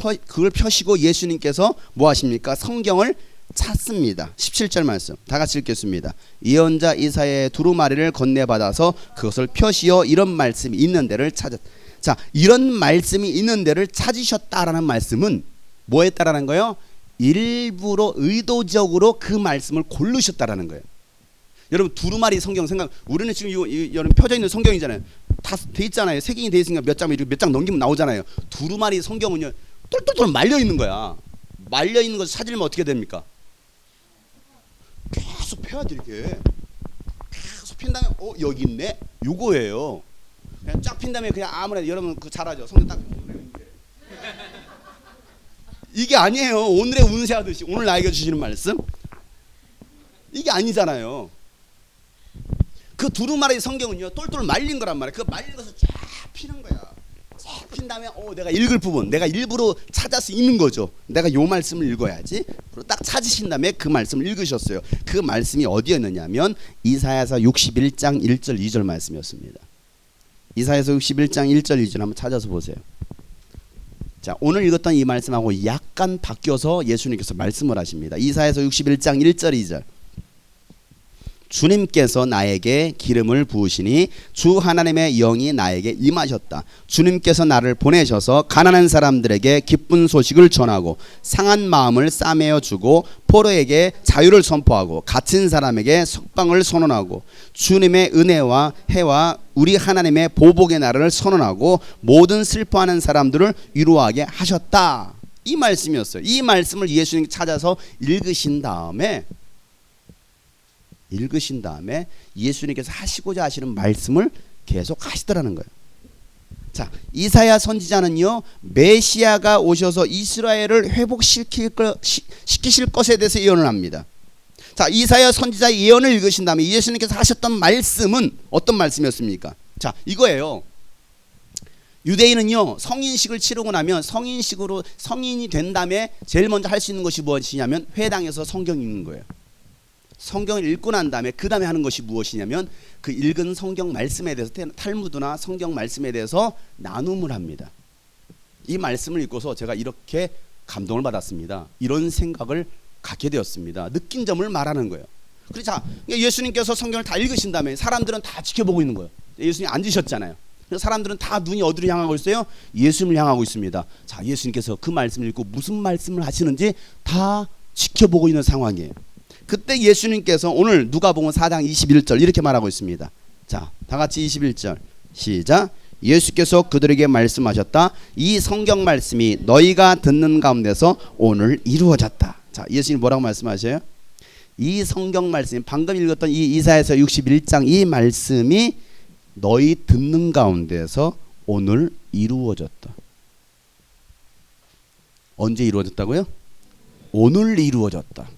펴시고 예수님께서 뭐 하십니까? 성경을 찾습니다. 17절 말씀 다 같이 읽겠습니다. 예언자 이사야의 두루마리를 건네받아서 그것을 펴시어 이런 말씀이 있는 데를 찾았. 자, 이런 말씀이 있는 데를 찾으셨다라는 말씀은 뭐 했다라는 거예요? 일부러 의도적으로 그 말씀을 고르셨다라는 거예요. 여러분, 두루마리 성경 생각, 우리는 지금 여러분 펴져 있는 성경이잖아요. 다 돼 있잖아요. 색인이 돼 있으니까 몇 장 넘기면 나오잖아요. 두루마리 성경은요, 똘똘똘 말려 있는 거야. 말려 있는 것을 찾으려면 어떻게 됩니까? 계속 펴야 돼. 이렇게 계속 핀 다음에 여기 있네, 요거예요. 그냥 쫙 핀 다음에 그냥 아무래도 여러분 그 잘하죠. 성경 딱 이게 아니에요. 오늘의 운세 하듯이 오늘 나에게 주시는 말씀 이게 아니잖아요. 그 두루마리 성경은요, 똘똘 말린 거란 말이에요. 그 말린 것을 쫙 피는 거야. 쫙 핀 다음에 내가 읽을 부분, 내가 일부러 찾아서 읽는 거죠. 내가 요 말씀을 읽어야지. 그리고 딱 찾으신 다음에 그 말씀을 읽으셨어요. 그 말씀이 어디였느냐면 이사야서 61장 1절 2절 말씀이었습니다. 이사야서 61장 1절 2절 한번 찾아서 보세요. 자, 오늘 읽었던 이 말씀하고 약간 바뀌어서 예수님께서 말씀을 하십니다. 이사야서 61장 1절 2절. 주님께서 나에게 기름을 부으시니 주 하나님의 영이 나에게 임하셨다. 주님께서 나를 보내셔서 가난한 사람들에게 기쁜 소식을 전하고 상한 마음을 싸매어 주고 포로에게 자유를 선포하고 갇힌 사람에게 석방을 선언하고 주님의 은혜와 해와 우리 하나님의 보복의 날을 선언하고 모든 슬퍼하는 사람들을 위로하게 하셨다. 이 말씀이었어요. 이 말씀을 예수님이 찾아서 읽으신 다음에 예수님께서 하시고자 하시는 말씀을 계속 하시더라는 거예요. 자, 이사야 선지자는요, 메시아가 오셔서 이스라엘을 회복시키실 것에 대해서 예언을 합니다. 자, 이사야 선지자의 예언을 읽으신 다음에 예수님께서 하셨던 말씀은 어떤 말씀이었습니까? 자, 이거예요. 유대인은요, 성인식을 치르고 나면 성인이 된 다음에 제일 먼저 할 수 있는 것이 무엇이냐면 회당에서 성경 읽는 거예요. 성경을 읽고 난 다음에 그 다음에 하는 것이 무엇이냐면 그 읽은 성경 말씀에 대해서 탈무드나 성경 말씀에 대해서 나눔을 합니다. 이 말씀을 읽고서 제가 이렇게 감동을 받았습니다. 이런 생각을 갖게 되었습니다. 느낀 점을 말하는 거예요. 그래서 자, 예수님께서 성경을 다 읽으신 다음에 사람들은 다 지켜보고 있는 거예요. 예수님 앉으셨잖아요. 그래서 사람들은 다 눈이 어디로 향하고 있어요? 예수님을 향하고 있습니다. 자, 예수님께서 그 말씀을 읽고 무슨 말씀을 하시는지 다 지켜보고 있는 상황이에요. 그때 예수님께서 오늘 누가복음 4장 21절 이렇게 말하고 있습니다. 자, 다 같이 21절 시작. 예수께서 그들에게 말씀하셨다. 이 성경 말씀이 너희가 듣는 가운데서 오늘 이루어졌다. 자, 예수님 뭐라고 말씀하셔요? 이 성경 말씀이 방금 읽었던 이 이사야서 61장 이 말씀이 너희 듣는 가운데서 오늘 이루어졌다. 언제 이루어졌다고요? 오늘 이루어졌다.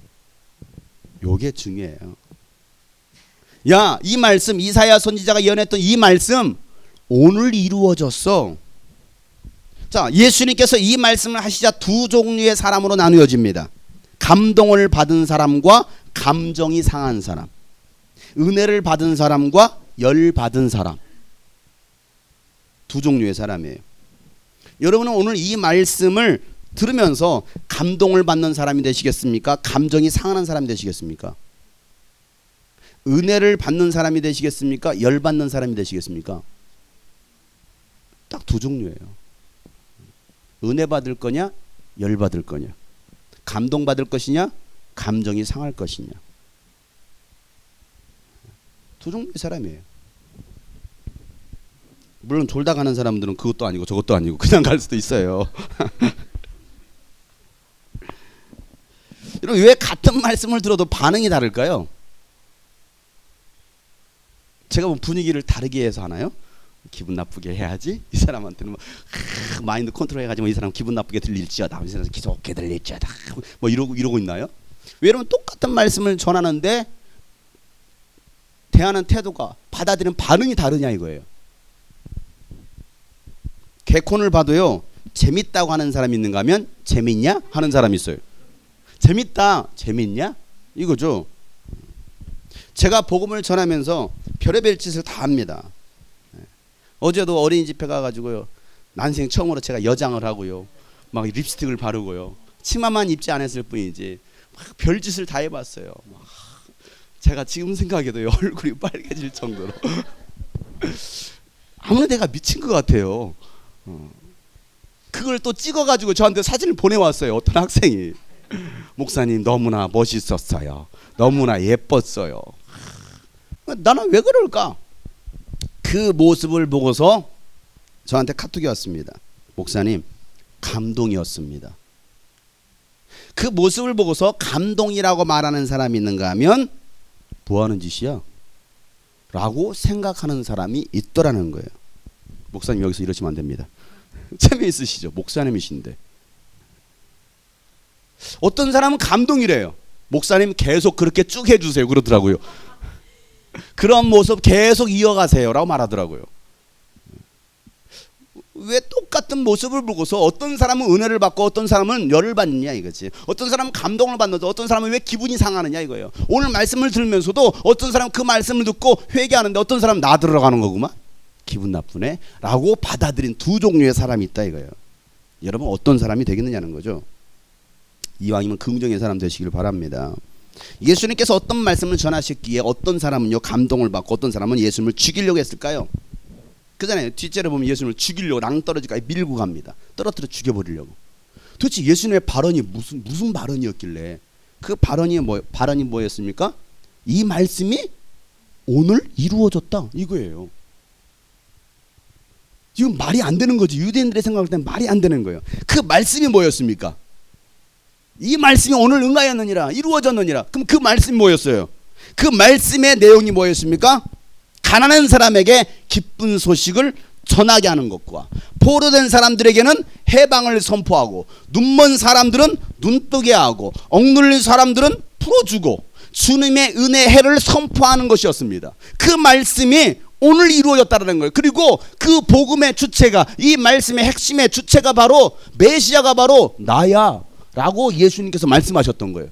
요게 중요해요. 야, 이 말씀 이사야 선지자가 예언했던 이 말씀 오늘 이루어졌어. 자, 예수님께서 이 말씀을 하시자 두 종류의 사람으로 나누어집니다. 감동을 받은 사람과 감정이 상한 사람, 은혜를 받은 사람과 열 받은 사람, 두 종류의 사람이에요. 여러분은 오늘 이 말씀을 들으면서 감동을 받는 사람이 되시겠습니까? 감정이 상하는 사람이 되시겠습니까? 은혜를 받는 사람이 되시겠습니까? 열 받는 사람이 되시겠습니까? 딱 두 종류예요. 은혜 받을 거냐, 열 받을 거냐, 감동 받을 것이냐, 감정이 상할 것이냐. 두 종류의 사람이에요. 물론 졸다 가는 사람들은 그것도 아니고 저것도 아니고 그냥 갈 수도 있어요. 여러분, 왜 같은 말씀을 들어도 반응이 다를까요? 제가 뭐 분위기를 다르게 해서 하나요? 기분 나쁘게 해야지. 이 사람한테는 뭐 마인드 컨트롤 해가지고 이 사람 기분 나쁘게 들릴지어다, 이 사람 기좋게 들릴지어다, 뭐 이러고 있나요? 왜 여러분 똑같은 말씀을 전하는데 대하는 태도가, 받아들이는 반응이 다르냐 이거예요. 개콘을 봐도요, 재밌다고 하는 사람이 있는가 하면 재밌냐 하는 사람이 있어요. 재밌다, 재밌냐 이거죠. 제가 복음을 전하면서 별의별 짓을 다 합니다. 어제도 어린이집회 가가지고요, 난생 처음으로 제가 여장을 하고요, 막 립스틱을 바르고요, 치마만 입지 않았을 뿐이지 막 별짓을 다 해봤어요. 제가 지금 생각해도 얼굴이 빨개질 정도로 아무나 내가 미친 것 같아요. 그걸 또 찍어가지고 저한테 사진을 보내왔어요. 어떤 학생이. 목사님 너무나 멋있었어요. 너무나 예뻤어요. 나는 왜 그럴까? 그 모습을 보고서 저한테 카톡이 왔습니다. 목사님, 감동이었습니다. 그 모습을 보고서 감동이라고 말하는 사람이 있는가 하면 뭐하는 짓이야? 라고 생각하는 사람이 있더라는 거예요. 목사님 여기서 이러시면 안 됩니다. 재미있으시죠? 목사님이신데. 어떤 사람은 감동이래요. 목사님 계속 그렇게 쭉 해주세요 그러더라고요. 그런 모습 계속 이어가세요 라고 말하더라고요. 왜 똑같은 모습을 보고서 어떤 사람은 은혜를 받고 어떤 사람은 열을 받느냐 이거지. 어떤 사람은 감동을 받는데 어떤 사람은 왜 기분이 상하느냐 이거예요. 오늘 말씀을 들으면서도 어떤 사람은 그 말씀을 듣고 회개하는데 어떤 사람은 나 들어가는 거구만, 기분 나쁘네 라고 받아들인 두 종류의 사람이 있다 이거예요. 여러분 어떤 사람이 되겠느냐는 거죠. 이왕이면 긍정의 사람 되시길 바랍니다. 예수님께서 어떤 말씀을 전하셨기에 어떤 사람은요 감동을 받고 어떤 사람은 예수님을 죽이려고 했을까요? 그잖아요. 뒷자리에 보면 예수님을 죽이려고 낭떠러지까지 밀고 갑니다. 떨어뜨려 죽여버리려고. 도대체 예수님의 발언이 무슨 발언이었길래 그 발언이 뭐였습니까? 이 말씀이 오늘 이루어졌다 이거예요. 지금 말이 안 되는 거지. 유대인들의 생각할 때는 말이 안 되는 거예요. 그 말씀이 뭐였습니까? 이 말씀이 오늘 응하였느니라, 이루어졌느니라. 그럼 그 말씀이 뭐였어요? 그 말씀의 내용이 뭐였습니까? 가난한 사람에게 기쁜 소식을 전하게 하는 것과 포로된 사람들에게는 해방을 선포하고 눈먼 사람들은 눈뜨게 하고 억눌린 사람들은 풀어주고 주님의 은혜 해를 선포하는 것이었습니다. 그 말씀이 오늘 이루어졌다는 거예요. 그리고 그 복음의 주체가, 이 말씀의 핵심의 주체가 바로 메시아가 바로 나야 라고 예수님께서 말씀하셨던 거예요.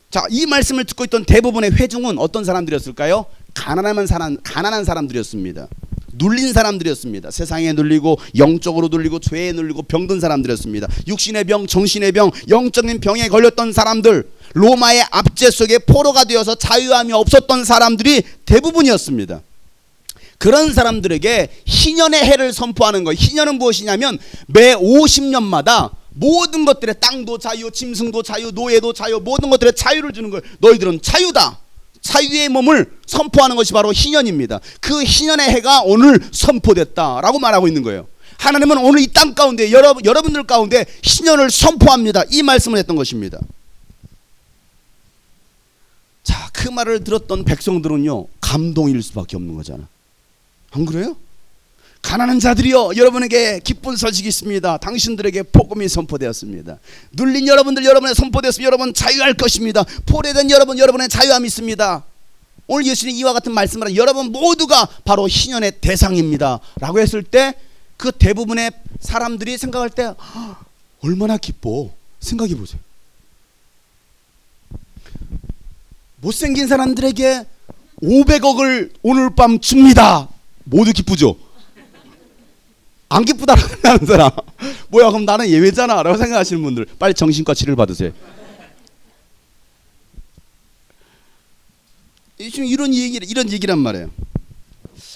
자, 이 말씀을 듣고 있던 대부분의 회중은 어떤 사람들이었을까요? 가난한 사람들이었습니다. 눌린 사람들이었습니다. 세상에 눌리고 영적으로 눌리고 죄에 눌리고 병든 사람들이었습니다. 육신의 병, 정신의 병, 영적인 병에 걸렸던 사람들, 로마의 압제 속에 포로가 되어서 자유함이 없었던 사람들이 대부분이었습니다. 그런 사람들에게 희년의 해를 선포하는 거예요. 희년은 무엇이냐면 매 50년마다 모든 것들의 땅도 자유, 짐승도 자유, 노예도 자유, 모든 것들의 자유를 주는 거예요. 너희들은 자유다. 자유의 몸을 선포하는 것이 바로 희년입니다. 그 희년의 해가 오늘 선포됐다라고 말하고 있는 거예요. 하나님은 오늘 이 땅 가운데 여러분들 가운데 희년을 선포합니다. 이 말씀을 했던 것입니다. 자, 그 말을 들었던 백성들은요 감동일 수밖에 없는 거잖아. 안 그래요? 가난한 자들이여, 여러분에게 기쁜 소식이 있습니다. 당신들에게 복음이 선포되었습니다. 눌린 여러분의 선포되었으면 여러분 자유할 것입니다. 포로된 여러분의 자유함이 있습니다. 오늘 예수님이 이와 같은 말씀을 하는 여러분 모두가 바로 희년의 대상입니다 라고 했을 때 그 대부분의 사람들이 생각할 때 얼마나 기뻐. 생각해 보세요. 못생긴 사람들에게 500억을 오늘 밤 줍니다. 모두 기쁘죠? 안 기쁘다라는 사람, 뭐야 그럼 나는 예외잖아 라고 생각하시는 분들 빨리 정신과 치료를 받으세요. 지금 이런 얘기란 말이에요.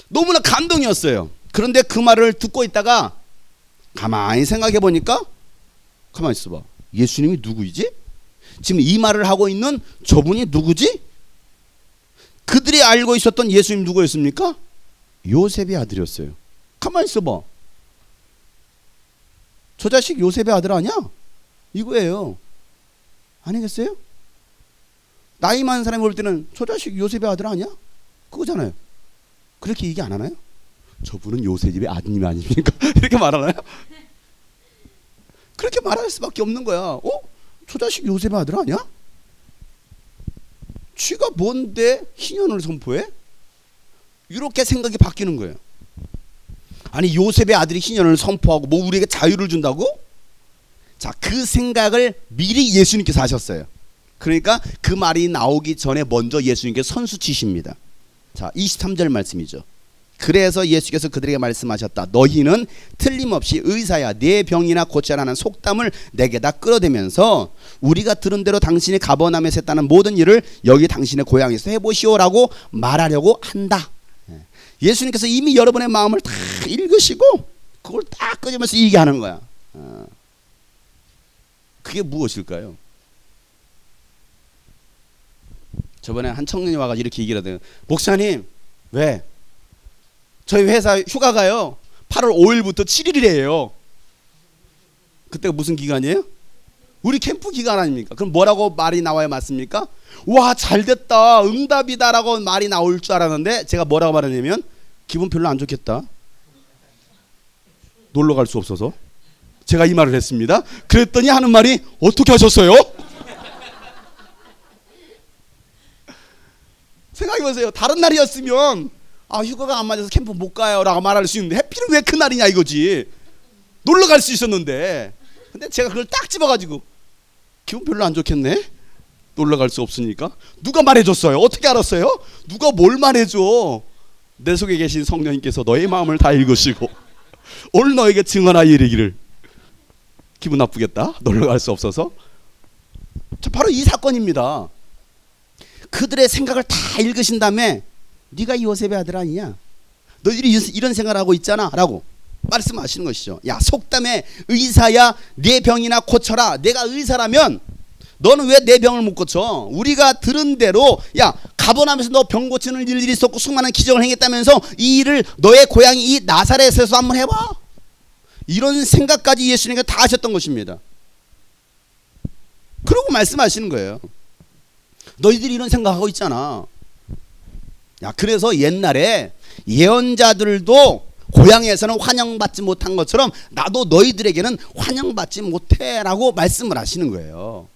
너무나 감동이었어요. 그런데 그 말을 듣고 있다가 가만히 생각해 보니까, 가만히 있어봐, 예수님이 누구이지? 지금 이 말을 하고 있는 저분이 누구지? 그들이 알고 있었던 예수님 누구였습니까? 요셉의 아들이었어요. 가만히 있어봐. 저 자식 요셉의 아들 아니야? 이거예요. 아니겠어요? 나이 많은 사람이 볼 때는 저 자식 요셉의 아들 아니야? 그거잖아요. 그렇게 얘기 안 하나요? 저분은 요셉의 아드님 아닙니까? 이렇게 말하나요? 그렇게 말할 수밖에 없는 거야. 저 자식 요셉의 아들 아니야? 쥐가 뭔데 희년을 선포해? 이렇게 생각이 바뀌는 거예요. 아니 요셉의 아들이 희년을 선포하고 뭐 우리에게 자유를 준다고? 자, 그 생각을 미리 예수님께서 하셨어요. 그러니까 그 말이 나오기 전에 먼저 예수님께서 선수 치십니다. 자, 23절 말씀이죠. 그래서 예수께서 그들에게 말씀하셨다. 너희는 틀림없이 의사야 내 병이나 고치라는 속담을 내게다 끌어대면서 우리가 들은 대로 당신이 가버나움에서 했다는 모든 일을 여기 당신의 고향에서 해보시오라고 말하려고 한다. 예수님께서 이미 여러분의 마음을 다 읽으시고 그걸 딱 끄집어서 얘기하는 거야. 그게 무엇일까요? 저번에 한 청년이 와가지고 이렇게 얘기를 하더라고요. 목사님, 왜? 저희 회사 휴가가요 8월 5일부터 7일이래요. 그때가 무슨 기간이에요? 우리 캠프 기간 아닙니까? 그럼 뭐라고 말이 나와야 맞습니까? 와, 잘됐다, 응답이다 라고 말이 나올 줄 알았는데 제가 뭐라고 말했냐면 기분 별로 안 좋겠다, 놀러 갈 수 없어서. 제가 이 말을 했습니다. 그랬더니 하는 말이 어떻게 하셨어요? 생각해보세요. 다른 날이었으면 휴가가 안 맞아서 캠프 못 가요 라고 말할 수 있는데 해필은 왜 그날이냐 이거지. 놀러 갈 수 있었는데. 근데 제가 그걸 딱 집어가지고 기분 별로 안 좋겠네, 놀러 갈 수 없으니까. 누가 말해줬어요? 어떻게 알았어요? 누가 뭘 말해줘? 내 속에 계신 성령님께서 너의 마음을 다 읽으시고 오늘 너에게 증언하여 이르기를 기분 나쁘겠다, 놀러 갈 수 없어서. 자, 바로 이 사건입니다. 그들의 생각을 다 읽으신 다음에 네가 요셉의 아들 아니냐, 너희들이 이런 생각을 하고 있잖아 라고 말씀하시는 것이죠. 야, 속담에 의사야 내 병이나 고쳐라. 내가 의사라면 너는 왜 내 병을 못 고쳐? 우리가 들은 대로, 야, 가버나움에서 너 병 고치는 일들이 있었고 수많은 기적을 행했다면서 이 일을 너의 고향 이 나사렛에서 한번 해봐. 이런 생각까지 예수님께서 다 하셨던 것입니다. 그러고 말씀하시는 거예요. 너희들이 이런 생각하고 있잖아. 야, 그래서 옛날에 예언자들도 고향에서는 환영받지 못한 것처럼 나도 너희들에게는 환영받지 못해 라고 말씀을 하시는 거예요.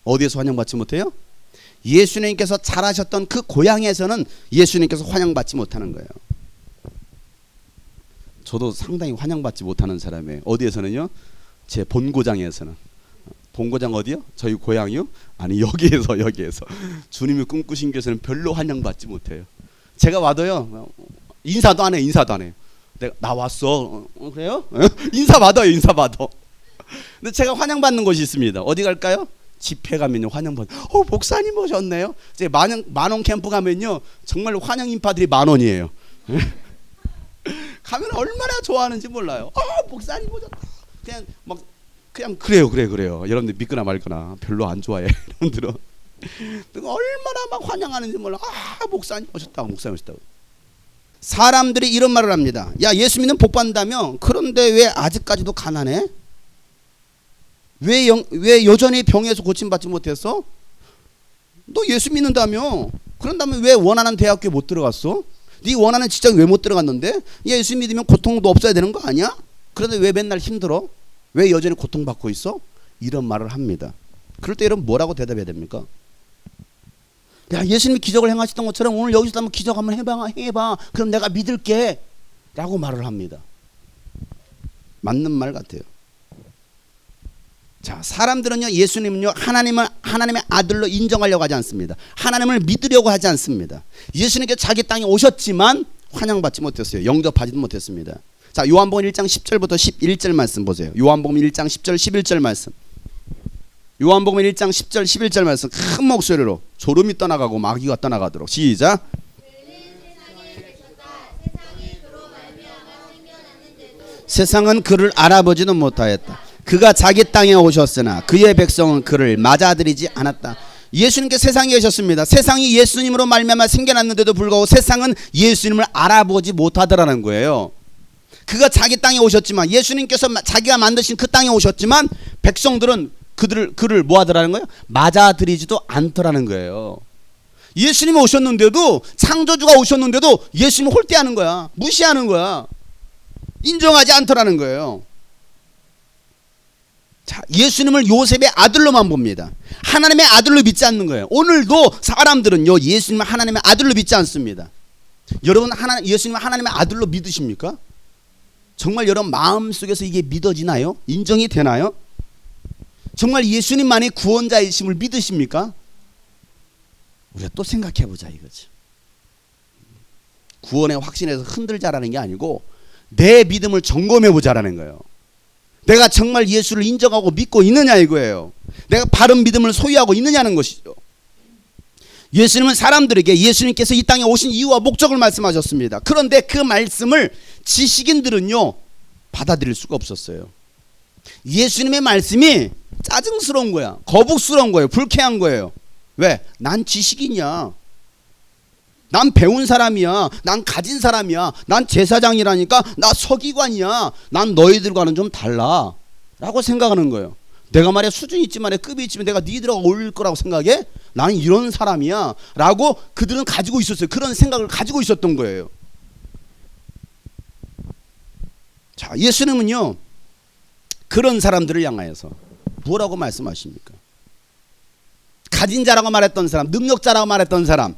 어디에서 환영받지 못해요? 예수님께서 잘하셨던 그 고향에서는 예수님께서 환영받지 못하는 거예요. 저도 상당히 환영받지 못하는 사람이에요. 어디에서는요? 제 본고장에서는. 본고장 어디요? 저희 고향이요? 아니, 여기에서 주님이 꿈꾸신 교회에서는 별로 환영받지 못해요. 제가 와도요 인사도 안 해요. 내가 나 왔어. 그래요? 인사 받아요. 근데 제가 환영받는 곳이 있습니다. 어디 갈까요? 집회 가면요 환영받. 목사님 오셨네요. 이제 만원 캠프 가면요 정말 환영 인파들이 10,000원이에요. 가면 얼마나 좋아하는지 몰라요. 목사님 오셨다. 그냥 그래요. 여러분들 믿거나 말거나 별로 안 좋아해. 여러분들은 얼마나 막 환영하는지 몰라. 목사님 오셨다고. 사람들이 이런 말을 합니다. 야, 예수 믿는 복 받는다며? 그런데 왜 아직까지도 가난해? 왜 여전히 병에서 고침받지 못했어? 너 예수 믿는다며? 그런다면 왜 원하는 대학교에 못 들어갔어? 네 원하는 직장 왜 못 들어갔는데? 예수 믿으면 고통도 없어야 되는 거 아니야? 그런데 왜 맨날 힘들어? 왜 여전히 고통받고 있어? 이런 말을 합니다. 그럴 때 여러분 뭐라고 대답해야 됩니까? 야, 예수님이 기적을 행하셨던 것처럼 오늘 여기서 한번 기적 한번 해봐. 그럼 내가 믿을게. 라고 말을 합니다. 맞는 말 같아요. 자, 사람들은요, 예수님은요, 하나님의 아들로 인정하려고 하지 않습니다. 하나님을 믿으려고 하지 않습니다. 예수님께 자기 땅에 오셨지만 환영받지 못했어요. 영접하지도 못했습니다. 자, 요한복음 1장 10절부터 11절 말씀 보세요. 요한복음 1장 10절 11절 말씀. 요한복음 1장 10절 11절 말씀 큰 목소리로 졸음이 떠나가고 마귀가 떠나가도록 시작. 세상은 그를 알아보지도 못하였다. 그가 자기 땅에 오셨으나 그의 백성은 그를 맞아들이지 않았다. 예수님께 세상에 계셨습니다. 세상이 예수님으로 말미암아 생겨났는데도 불구하고 세상은 예수님을 알아보지 못하더라는 거예요. 그가 자기 땅에 오셨지만, 예수님께서 자기가 만드신 그 땅에 오셨지만 백성들은 그를 뭐 하더라는 거예요? 맞아들이지도 않더라는 거예요. 예수님이 오셨는데도, 창조주가 오셨는데도 예수님을 홀대하는 거야. 무시하는 거야. 인정하지 않더라는 거예요. 자, 예수님을 요셉의 아들로만 봅니다. 하나님의 아들로 믿지 않는 거예요. 오늘도 사람들은요, 예수님을 하나님의 아들로 믿지 않습니다. 여러분, 예수님을 하나님의 아들로 믿으십니까? 정말 여러분 마음속에서 이게 믿어지나요? 인정이 되나요? 정말 예수님만이 구원자이심을 믿으십니까? 우리가 또 생각해보자 이거죠. 구원의 확신에서 흔들자라는 게 아니고 내 믿음을 점검해보자라는 거예요. 내가 정말 예수를 인정하고 믿고 있느냐 이거예요. 내가 바른 믿음을 소유하고 있느냐는 것이죠. 예수님은 사람들에게 예수님께서 이 땅에 오신 이유와 목적을 말씀하셨습니다. 그런데 그 말씀을 지식인들은요, 받아들일 수가 없었어요. 예수님의 말씀이 짜증스러운 거야. 거북스러운 거예요. 불쾌한 거예요. 왜? 난 지식이냐? 난 배운 사람이야. 난 가진 사람이야. 난 제사장이라니까. 나 서기관이야. 난 너희들과는 좀 달라 라고 생각하는 거예요. 내가 말이야 수준이 있지만 급이 있지만 내가 니들하고 어울릴 거라고 생각해? 나는 이런 사람이야 라고 그들은 가지고 있었어요. 그런 생각을 가지고 있었던 거예요. 자, 예수님은요, 그런 사람들을 향하여서 뭐라고 말씀하십니까? 가진 자라고 말했던 사람, 능력자라고 말했던 사람,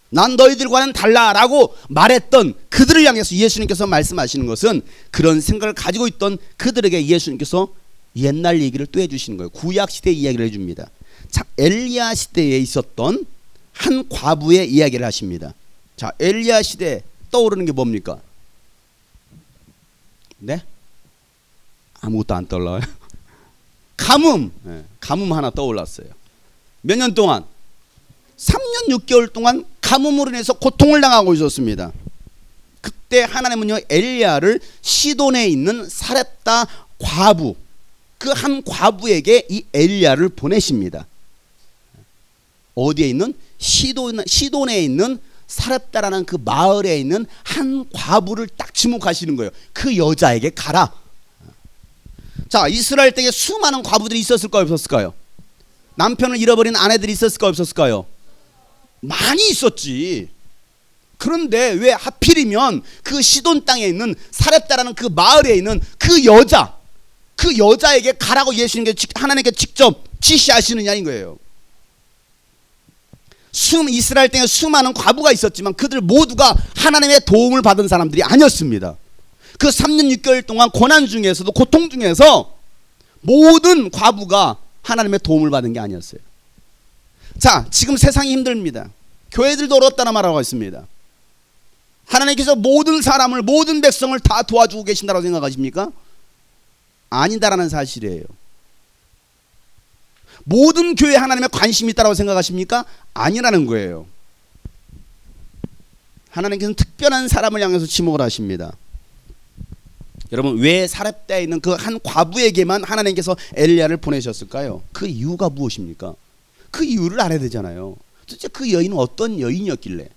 난 너희들과는 달라라고 말했던 그들을 향해서 예수님께서 말씀하시는 것은 그런 생각을 가지고 있던 그들에게 예수님께서 옛날 얘기를 또 해주시는 거예요. 구약 시대 이야기를 해줍니다. 자, 엘리야 시대에 있었던 한 과부의 이야기를 하십니다. 자, 엘리야 시대에 떠오르는 게 뭡니까? 네? 아무것도 안 떠올라요. 가뭄. 네, 가뭄 하나 떠올랐어요. 몇 년 동안? 3년 6개월 동안 가뭄으로 인해서 고통을 당하고 있었습니다. 그때 하나님은요, 엘리야를 시돈에 있는 사렙다 과부, 그 한 과부에게 이 엘리야를 보내십니다. 어디에 있는? 시돈에 있는 사렙다라는 그 마을에 있는 한 과부를 딱 지목하시는 거예요. 그 여자에게 가라. 자, 이스라엘 땅에 수많은 과부들이 있었을까요, 없었을까요? 남편을 잃어버린 아내들이 있었을까요, 없었을까요? 많이 있었지. 그런데 왜 하필이면 그 시돈 땅에 있는 사렙다라는 그 마을에 있는 그 여자에게 가라고 하나님께 직접 지시하시느냐인 거예요. 이스라엘 땅에 수많은 과부가 있었지만 그들 모두가 하나님의 도움을 받은 사람들이 아니었습니다. 그 3년 6개월 동안 고난 중에서도, 고통 중에서 모든 과부가 하나님의 도움을 받은 게 아니었어요. 자, 지금 세상이 힘듭니다. 교회들도 어렵다는 말하고 있습니다. 하나님께서 모든 사람을, 모든 백성을 다 도와주고 계신다고 생각하십니까? 아니다라는 사실이에요. 모든 교회에 하나님의 관심이 있다고 생각하십니까? 아니라는 거예요. 하나님께서는 특별한 사람을 향해서 지목을 하십니다. 여러분, 왜 사렙다에 있는 그 한 과부에게만 하나님께서 엘리야를 보내셨을까요? 그 이유가 무엇입니까? 그 이유를 알아야 되잖아요. 도대체 그 여인은 어떤 여인이었길래?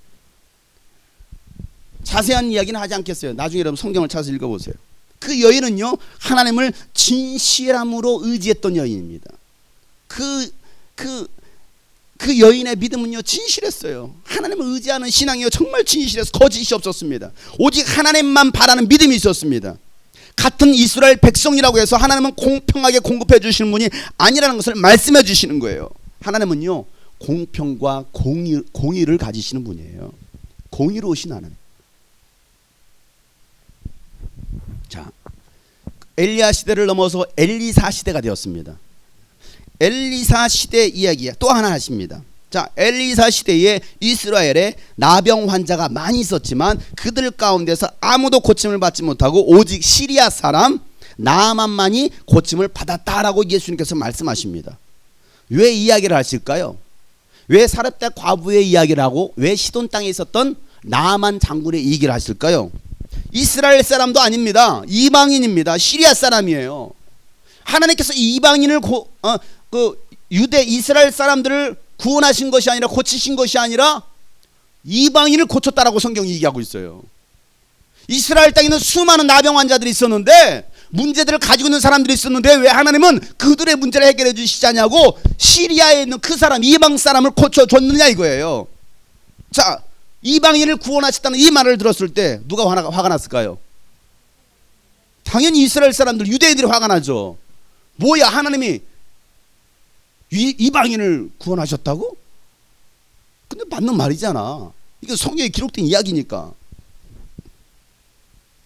자세한 이야기는 하지 않겠어요. 나중에 여러분 성경을 찾아서 읽어보세요. 그 여인은요, 하나님을 진실함으로 의지했던 여인입니다. 그 여인의 믿음은요, 진실했어요. 하나님을 의지하는 신앙이요, 정말 진실해서 거짓이 없었습니다. 오직 하나님만 바라는 믿음이 있었습니다. 같은 이스라엘 백성이라고 해서 하나님은 공평하게 공급해 주시는 분이 아니라는 것을 말씀해 주시는 거예요. 하나님은요, 공평과 공의를 가지시는 분이에요. 공의로우신 하나님. 엘리야 시대를 넘어서 엘리사 시대가 되었습니다. 엘리사 시대 이야기 또 하나 하십니다. 자, 엘리사 시대에 이스라엘에 나병 환자가 많이 있었지만 그들 가운데서 아무도 고침을 받지 못하고 오직 시리아 사람 나아만만이 고침을 받았다라고 예수님께서 말씀하십니다. 왜 이야기를 하실까요? 왜 사렙다 과부의 이야기를 하고 왜 시돈 땅에 있었던 나아만 장군의 얘기를 하실까요? 이스라엘 사람도 아닙니다. 이방인입니다. 시리아 사람이에요. 하나님께서 이방인을 유대 이스라엘 사람들을 구원하신 것이 아니라 고치신 것이 아니라 이방인을 고쳤다라고 성경이 얘기하고 있어요. 이스라엘 땅에는 수많은 나병 환자들이 있었는데 문제들을 가지고 있는 사람들이 있었는데 왜 하나님은 그들의 문제를 해결해 주시지 않냐고 시리아에 있는 그 사람 이방 사람을 고쳐줬느냐 이거예요. 자, 이방인을 구원하셨다는 이 말을 들었을 때 누가 화가 났을까요? 당연히 이스라엘 사람들 유대인들이 화가 나죠. 뭐야, 하나님이 이방인을 구원하셨다고? 근데 맞는 말이잖아. 이거 성경에 기록된 이야기니까.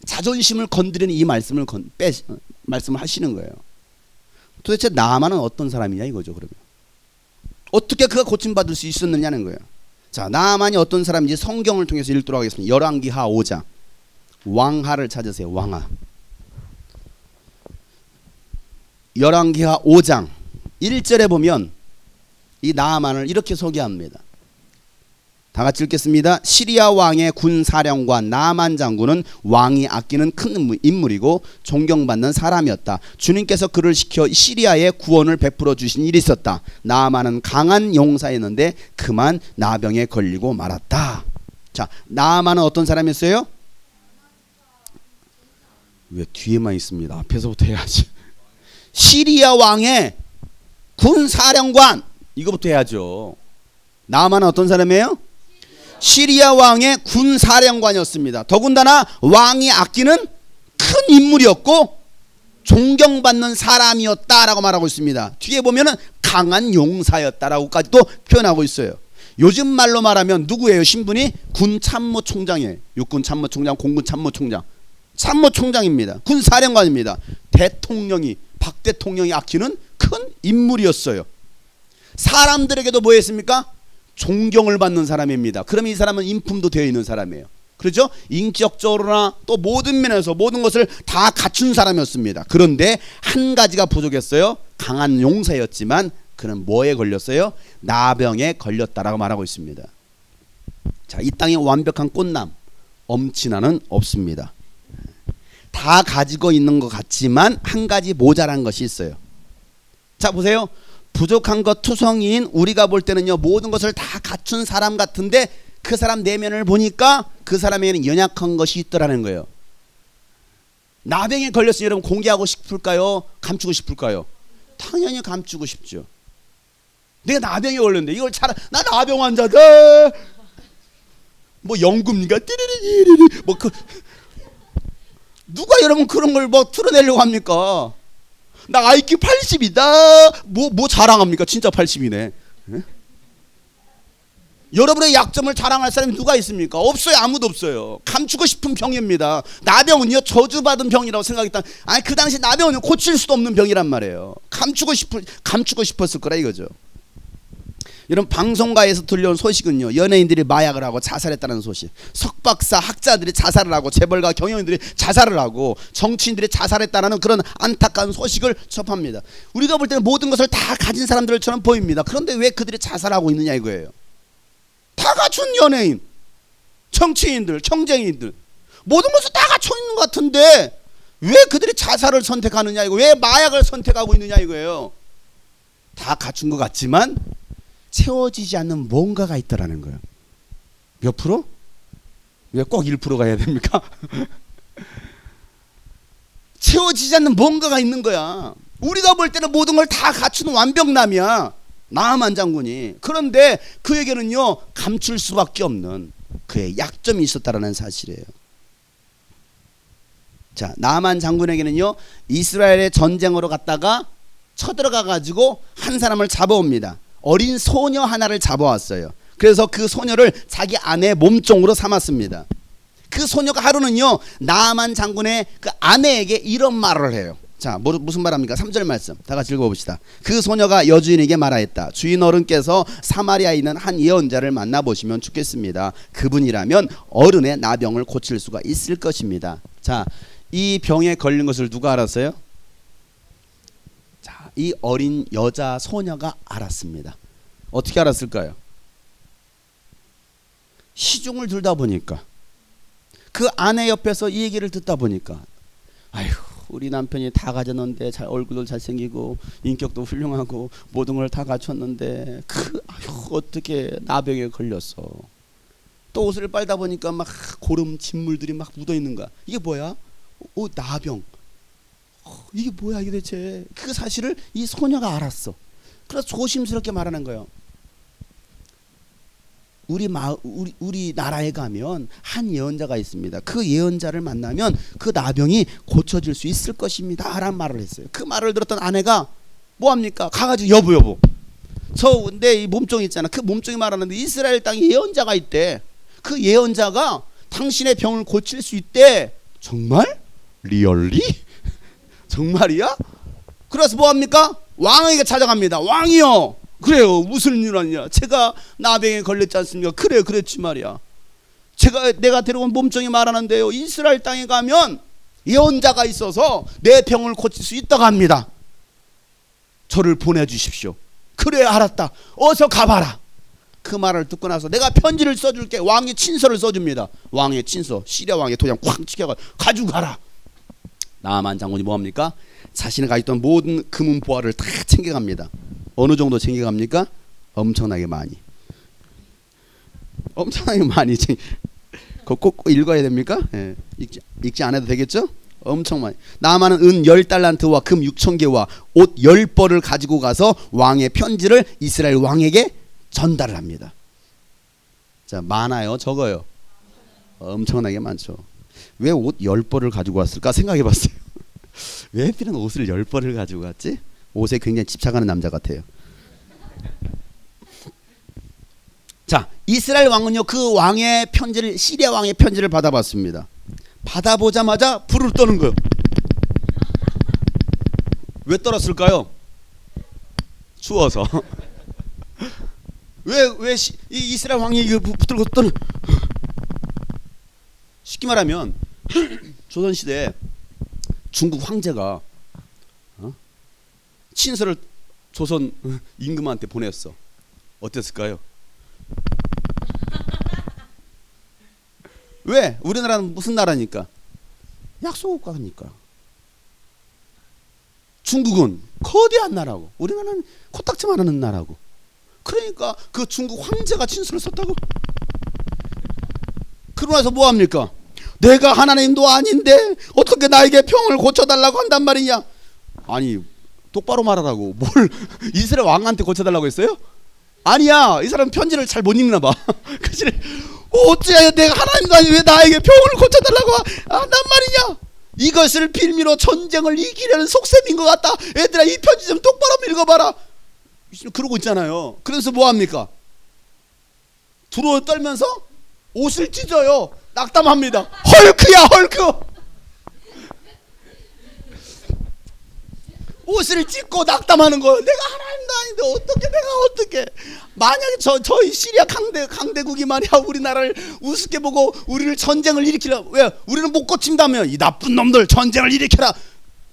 자존심을 건드리는 이 말씀을 말씀을 하시는 거예요. 도대체 나아만은 어떤 사람이냐 이거죠. 그러면 어떻게 그가 고침받을 수 있었느냐는 거예요. 자, 나아만이 어떤 사람인지 성경을 통해서 읽도록 하겠습니다. 열왕기하 5장. 왕하를 찾으세요. 왕하. 열왕기하 5장 1절에 보면 이 나아만을 이렇게 소개합니다. 다 같이 읽겠습니다. 시리아 왕의 군사령관 나아만 장군은 왕이 아끼는 큰 인물이고 존경받는 사람이었다. 주님께서 그를 시켜 시리아에 구원을 베풀어 주신 일이 있었다. 나아만은 강한 용사였는데 그만 나병에 걸리고 말았다. 자, 나아만은 어떤 사람이었어요? 왜 뒤에만 있습니다. 앞에서부터 해야지. 시리아 왕의 군사령관, 이거부터 해야죠. 나아만은 어떤 사람이에요? 시리아 왕의 군사령관이었습니다. 더군다나 왕이 아끼는 큰 인물이었고 존경받는 사람이었다라고 말하고 있습니다. 뒤에 보면은 강한 용사였다라고까지도 표현하고 있어요. 요즘 말로 말하면 누구예요? 신분이 군참모총장이에요. 육군참모총장, 공군참모총장, 참모총장입니다. 군사령관입니다. 대통령이 박 대통령이 아끼는 큰 인물이었어요. 사람들에게도 뭐 했습니까? 존경을 받는 사람입니다. 그러면 이 사람은 인품도 되어 있는 사람이에요. 그렇죠? 인격적으로나 또 모든 면에서 모든 것을 다 갖춘 사람이었습니다. 그런데 한 가지가 부족했어요. 강한 용사였지만 그는 뭐에 걸렸어요? 나병에 걸렸다라고 말하고 있습니다. 자, 이 땅에 완벽한 꽃남 엄친아는 없습니다. 다 가지고 있는 것 같지만 한 가지 모자란 것이 있어요. 자, 보세요. 부족한 것 투성이인 우리가 볼 때는요, 모든 것을 다 갖춘 사람 같은데 그 사람 내면을 보니까 그 사람에게는 연약한 것이 있더라는 거예요. 나병에 걸렸으니 여러분 공개하고 싶을까요? 감추고 싶을까요? 당연히 감추고 싶죠. 내가 나병에 걸렸는데 이걸 나 나병 환자다. 뭐 연구입니까? 띠리리리리 뭐 누가 여러분 그런 걸 뭐 틀어내려고 합니까? 나 IQ 80이다. 뭐 자랑합니까? 진짜 80이네. 예? 여러분의 약점을 자랑할 사람이 누가 있습니까? 없어요. 아무도 없어요. 감추고 싶은 병입니다. 나병은요, 저주받은 병이라고 생각했다. 아니, 그 당시 나병은 고칠 수도 없는 병이란 말이에요. 감추고 싶었을 거라 이거죠. 이런 방송가에서 들려온 소식은요, 연예인들이 마약을 하고 자살했다는 소식, 석박사 학자들이 자살을 하고 재벌가 경영인들이 자살을 하고 정치인들이 자살했다는 그런 안타까운 소식을 접합니다. 우리가 볼 때는 모든 것을 다 가진 사람들처럼 보입니다. 그런데 왜 그들이 자살하고 있느냐 이거예요. 다 갖춘 연예인, 정치인들, 청쟁이들, 모든 것을 다 갖춰 있는 것 같은데 왜 그들이 자살을 선택하느냐 이거, 왜 마약을 선택하고 있느냐 이거예요. 다 갖춘 것 같지만 채워지지 않는 뭔가가 있다라는 거예요. 몇 프로? 왜 꼭 1%가 해야 됩니까? 채워지지 않는 뭔가가 있는 거야. 우리가 볼 때는 모든 걸 다 갖춘 완벽남이야, 나아만 장군이. 그런데 그에게는요, 감출 수밖에 없는 그의 약점이 있었다라는 사실이에요. 자, 나아만 장군에게는요, 이스라엘의 전쟁으로 갔다가 쳐들어가 가지고 한 사람을 잡아옵니다. 어린 소녀 하나를 잡아왔어요. 그래서 그 소녀를 자기 아내의 몸종으로 삼았습니다. 그 소녀가 하루는요 나아만 장군의 그 아내에게 이런 말을 해요. 자, 무슨 말합니까? 3절 말씀 다 같이 읽어봅시다. 그 소녀가 여주인에게 말하였다. 주인 어른께서 사마리아에 있는 한 예언자를 만나보시면 좋겠습니다. 그분이라면 어른의 나병을 고칠 수가 있을 것입니다. 자, 이 병에 걸린 것을 누가 알았어요? 자, 이 어린 여자 소녀가 알았습니다. 어떻게 알았을까요? 시중을 들다 보니까, 그 아내 옆에서 이 얘기를 듣다 보니까, 아휴, 우리 남편이 다 가졌는데, 얼굴도 잘생기고 인격도 훌륭하고 모든 걸 다 갖췄는데 아휴, 어떻게 나병에 걸렸어. 또 옷을 빨다 보니까 막 고름 진물들이 막 묻어 있는 거야. 이게 뭐야? 나병. 이게 뭐야 이게 대체. 그 사실을 이 소녀가 알았어. 그래서 조심스럽게 말하는 거예요. 우리 나라에 가면 한 예언자가 있습니다. 그 예언자를 만나면 그 나병이 고쳐질 수 있을 것입니다 라는 말을 했어요. 그 말을 들었던 아내가 뭐합니까? 가가지고 여보 저 내 이 몸종이 있잖아. 그 몸종이 말하는데 이스라엘 땅에 예언자가 있대. 그 예언자가 당신의 병을 고칠 수 있대. 정말? 리얼리? 정말이야? 그래서 뭐합니까? 왕에게 찾아갑니다. 왕이요, 그래요, 무슨 일 하냐, 제가 나병에 걸렸지 않습니까? 그래 그랬지 말이야. 내가 데려온 몸종이 말하는데요, 이스라엘 땅에 가면 예언자가 있어서 내 병을 고칠 수 있다고 합니다. 저를 보내주십시오. 그래 알았다, 어서 가봐라. 그 말을 듣고 나서 내가 편지를 써줄게. 왕이 친서를 써줍니다. 왕의 친서, 시리아 왕의 도장 쾅 찍혀가 가지고 가라. 나아만 장군이 뭐합니까? 자신이 가지고 있던 모든 금은 보화를 다 챙겨갑니다. 어느 정도 챙겨갑니까? 엄청나게 많이. 엄청나게 많이. 그거 꼭 읽어야 됩니까? 예. 읽지 않아도 되겠죠? 엄청 많이. 나아만은 은 10달란트와 금 6,000개와 옷 10벌을 가지고 가서 왕의 편지를 이스라엘 왕에게 전달을 합니다. 자, 많아요, 적어요? 엄청나게 많죠. 왜 옷 10벌을 가지고 왔을까 생각해 봤어요. 왜 하필은 옷을 10벌을 가지고 갔지? 옷에 굉장히 집착하는 남자 같아요. 자, 이스라엘 왕은요 그 왕의 편지를, 시리아 왕의 편지를 받아봤습니다. 받아보자마자 불을 떠는 거예요. 왜 떨었을까요? 추워서. 왜 이스라엘 왕이 이거 붙들고 떠는? 쉽게 말하면 조선 시대에 중국 황제가 친서를 조선 임금한테 보냈어. 어땠을까요? 왜? 우리나라는 무슨 나라니까? 약소국가니까. 중국은 거대한 나라고, 우리나라는 코딱지만 하는 나라고. 그러니까 그 중국 황제가 친서를 썼다고? 그러고 나서 뭐합니까? 내가 하나님도 아닌데 어떻게 나에게 병을 고쳐달라고 한단 말이냐. 아니, 똑바로 말하라고. 뭘 이스라엘 왕한테 고쳐달라고 했어요? 아니야, 이 사람 편지를 잘 못 읽나 봐. 그치? 어찌하여 내가 하나님도 아니 왜 나에게 병을 고쳐달라고 한단 말이냐. 이것을 빌미로 전쟁을 이기려는 속셈인 것 같다. 얘들아, 이 편지 좀 똑바로 읽어봐라. 그러고 있잖아요. 그래서 뭐합니까? 두루를 떨면서 옷을 찢어요. 낙담합니다. 헐크야, 헐크. 옷을 찢고 낙담하는 거예요. 내가 하나님도 아닌데 어떻게 만약에 저희 시리아 강대국이 말이야 우리나라를 우습게 보고 우리를 전쟁을 일으키려, 왜 우리는 못 고친다며 이 나쁜 놈들 전쟁을 일으켜라,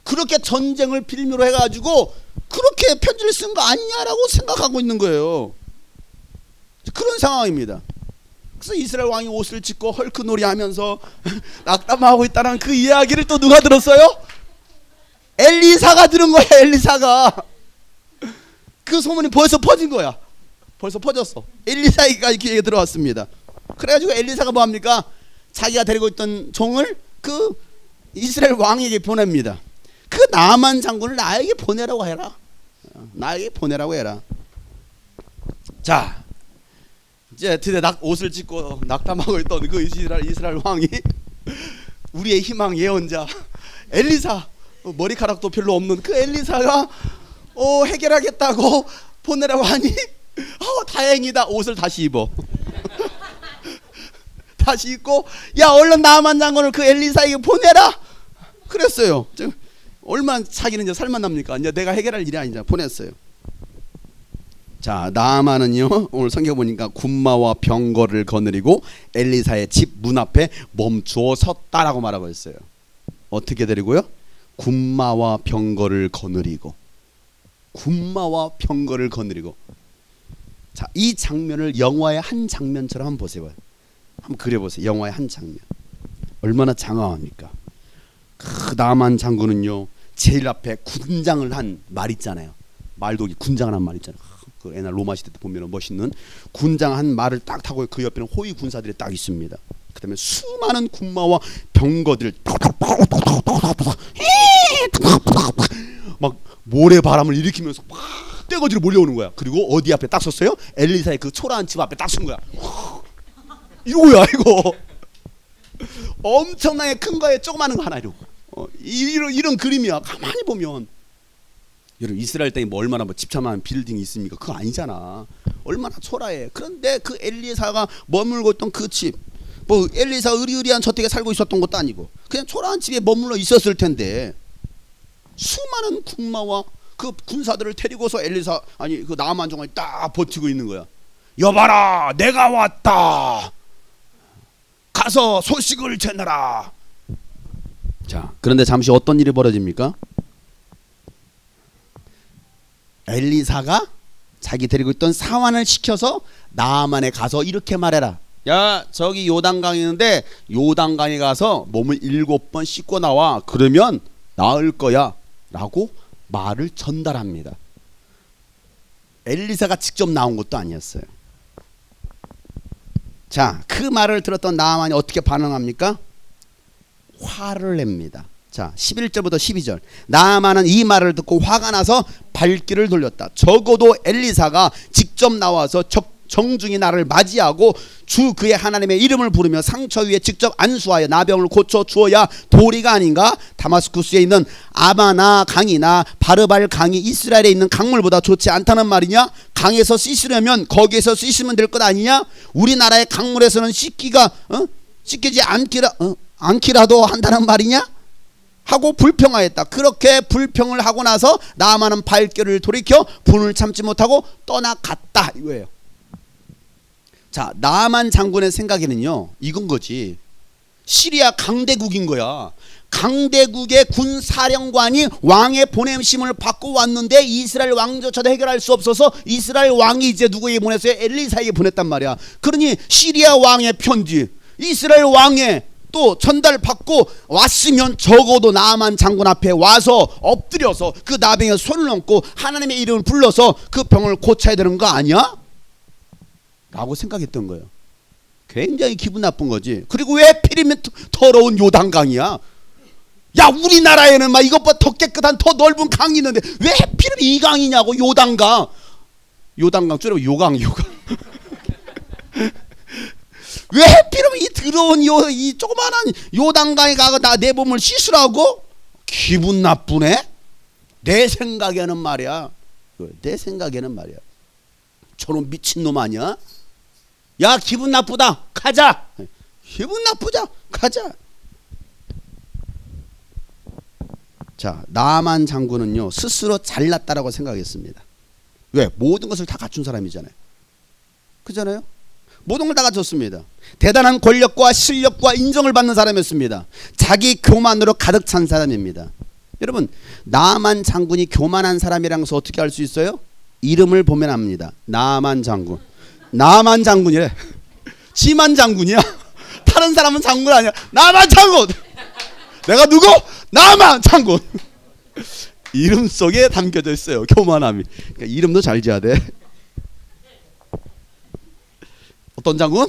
그렇게 전쟁을 빌미로 해가지고 그렇게 편지를 쓴 거 아니냐라고 생각하고 있는 거예요. 그런 상황입니다. 그래서 이스라엘 왕이 옷을 찢고 헐크놀이 하면서 낙담하고 있다는 그 이야기를 또 누가 들었어요? 엘리사가 들은 거야. 엘리사가. 그 소문이 벌써 퍼진 거야. 벌써 퍼졌어. 엘리사가 귀에 들어왔습니다. 그래가지고 엘리사가 뭐합니까? 자기가 데리고 있던 종을 그 이스라엘 왕에게 보냅니다. 그 나아만 장군을 나에게 보내라고 해라. 나에게 보내라고 해라. 자, 이제 드디어 옷을 찢고 낙담하고 있던 그 이스라엘 왕이 우리의 희망 예언자 엘리사, 머리카락도 별로 없는 그 엘리사가 해결하겠다고 보내라고 하니 다행이다. 옷을 다시 입어. 다시 입고 야 얼른 나만 장군을 그 엘리사에게 보내라 그랬어요. 얼마나 자기는 이제 살만납니까? 이제 내가 해결할 일이 아니잖아. 보냈어요. 자, 나아만은요 오늘 성경 보니까 군마와 병거를 거느리고 엘리사의 집 문 앞에 멈추어 섰다라고 말하고 있어요. 어떻게 데리고요? 군마와 병거를 거느리고, 군마와 병거를 거느리고. 자, 이 장면을 영화의 한 장면처럼 한번 보세요. 한번 그려보세요. 영화의 한 장면. 얼마나 장황합니까? 그 나만 장군은요 제일 앞에 군장을 한 말 있잖아요. 말도기 군장을 한 말 있잖아요. 그 옛날 로마 시대 때 보면 멋있는 군장 한 말을 딱 타고 그 옆에는 호위 군사들이 딱 있습니다. 그다음에 수많은 군마와 병거들 막 모래바람을 일으키면서 막 떼거지로 몰려오는 거야. 그리고 어디 앞에 딱 섰어요? 엘리사의 그 초라한 집 앞에 딱 선 거야. 이거야 이거. 엄청나게 큰 거에 조그마한 거 하나 이러고. 이런 그림이야. 가만히 보면. 여러분 이스라엘 땅에 뭐 얼마나 뭐 집참한 빌딩이 있습니까? 그거 아니잖아. 얼마나 초라해. 그런데 그 엘리사가 머물고 있던 그 집, 뭐 엘리사 의리의리한 저택에 살고 있었던 것도 아니고 그냥 초라한 집에 머물러 있었을 텐데 수많은 군마와 그 군사들을 데리고서 엘리사 아니 그 나아만 장군이 딱 버티고 있는 거야. 여봐라, 내가 왔다. 가서 소식을 전해라. 자, 그런데 잠시 어떤 일이 벌어집니까? 엘리사가 자기 데리고 있던 사환을 시켜서 나아만에 가서 이렇게 말해라. 야, 저기 요단강이 있는데 요단강에 가서 몸을 7번 씻고 나와. 그러면 나을 거야 라고 말을 전달합니다. 엘리사가 직접 나온 것도 아니었어요. 자, 그 말을 들었던 나아만이 어떻게 반응합니까? 화를 냅니다. 자, 11절부터 12절. 나아만은 이 말을 듣고 화가 나서 발길을 돌렸다. 적어도 엘리사가 직접 나와서 정중히 나를 맞이하고 주 그의 하나님의 이름을 부르며 상처 위에 직접 안수하여 나병을 고쳐 주어야 도리가 아닌가? 다마스쿠스에 있는 아바나 강이나 바르발 강이 이스라엘에 있는 강물보다 좋지 않다는 말이냐? 강에서 씻으려면 거기에서 씻으면 될 것 아니냐? 우리나라의 강물에서는 씻기지 않기라도 한다는 말이냐? 하고 불평하였다. 그렇게 불평을 하고 나서 나아만은 발길을 돌이켜 분을 참지 못하고 떠나갔다 이거예요. 자, 나아만 장군의 생각에는요 이건 거지. 시리아 강대국인 거야. 강대국의 군사령관이 왕의 보냄심을 받고 왔는데 이스라엘 왕조차도 해결할 수 없어서 이스라엘 왕이 이제 누구에게 보냈어요? 엘리사에게 보냈단 말이야. 그러니 시리아 왕의 편지, 이스라엘 왕의 또 전달받고 왔으면 적어도 나아만 장군 앞에 와서 엎드려서 그 나병에 손을 얹고 하나님의 이름을 불러서 그 병을 고쳐야 되는 거 아니야? 라고 생각했던 거예요. 굉장히 기분 나쁜 거지. 그리고 왜 필이면 더러운 요단강이야? 야, 우리나라에는 막 이것보다 더 깨끗한 더 넓은 강이 있는데 왜 하필이면 이 강이냐고. 요단강 줄여면 요강 왜 하필이면 이 더러운 이 조그만한 요단강에 가서 내 몸을 씻으라고? 기분 나쁘네. 내 생각에는 말이야. 저런 미친놈 아니야? 야, 기분 나쁘다. 가자. 기분 나쁘자. 가자. 자, 나아만 장군은요 스스로 잘났다라고 생각했습니다. 왜? 모든 것을 다 갖춘 사람이잖아요. 그잖아요. 모든 걸 다 갖췄습니다. 대단한 권력과 실력과 인정을 받는 사람이었습니다. 자기 교만으로 가득 찬 사람입니다. 여러분, 나아만 장군이 교만한 사람이라는 것을 어떻게 알 수 있어요? 이름을 보면 압니다. 나아만 장군. 나아만 장군이래. 지만 장군이야. 다른 사람은 장군 아니야. 나아만 장군. 내가 누구? 나아만 장군. 이름 속에 담겨져 있어요. 교만함이. 그러니까 이름도 잘 지어야 돼. 어떤 장군?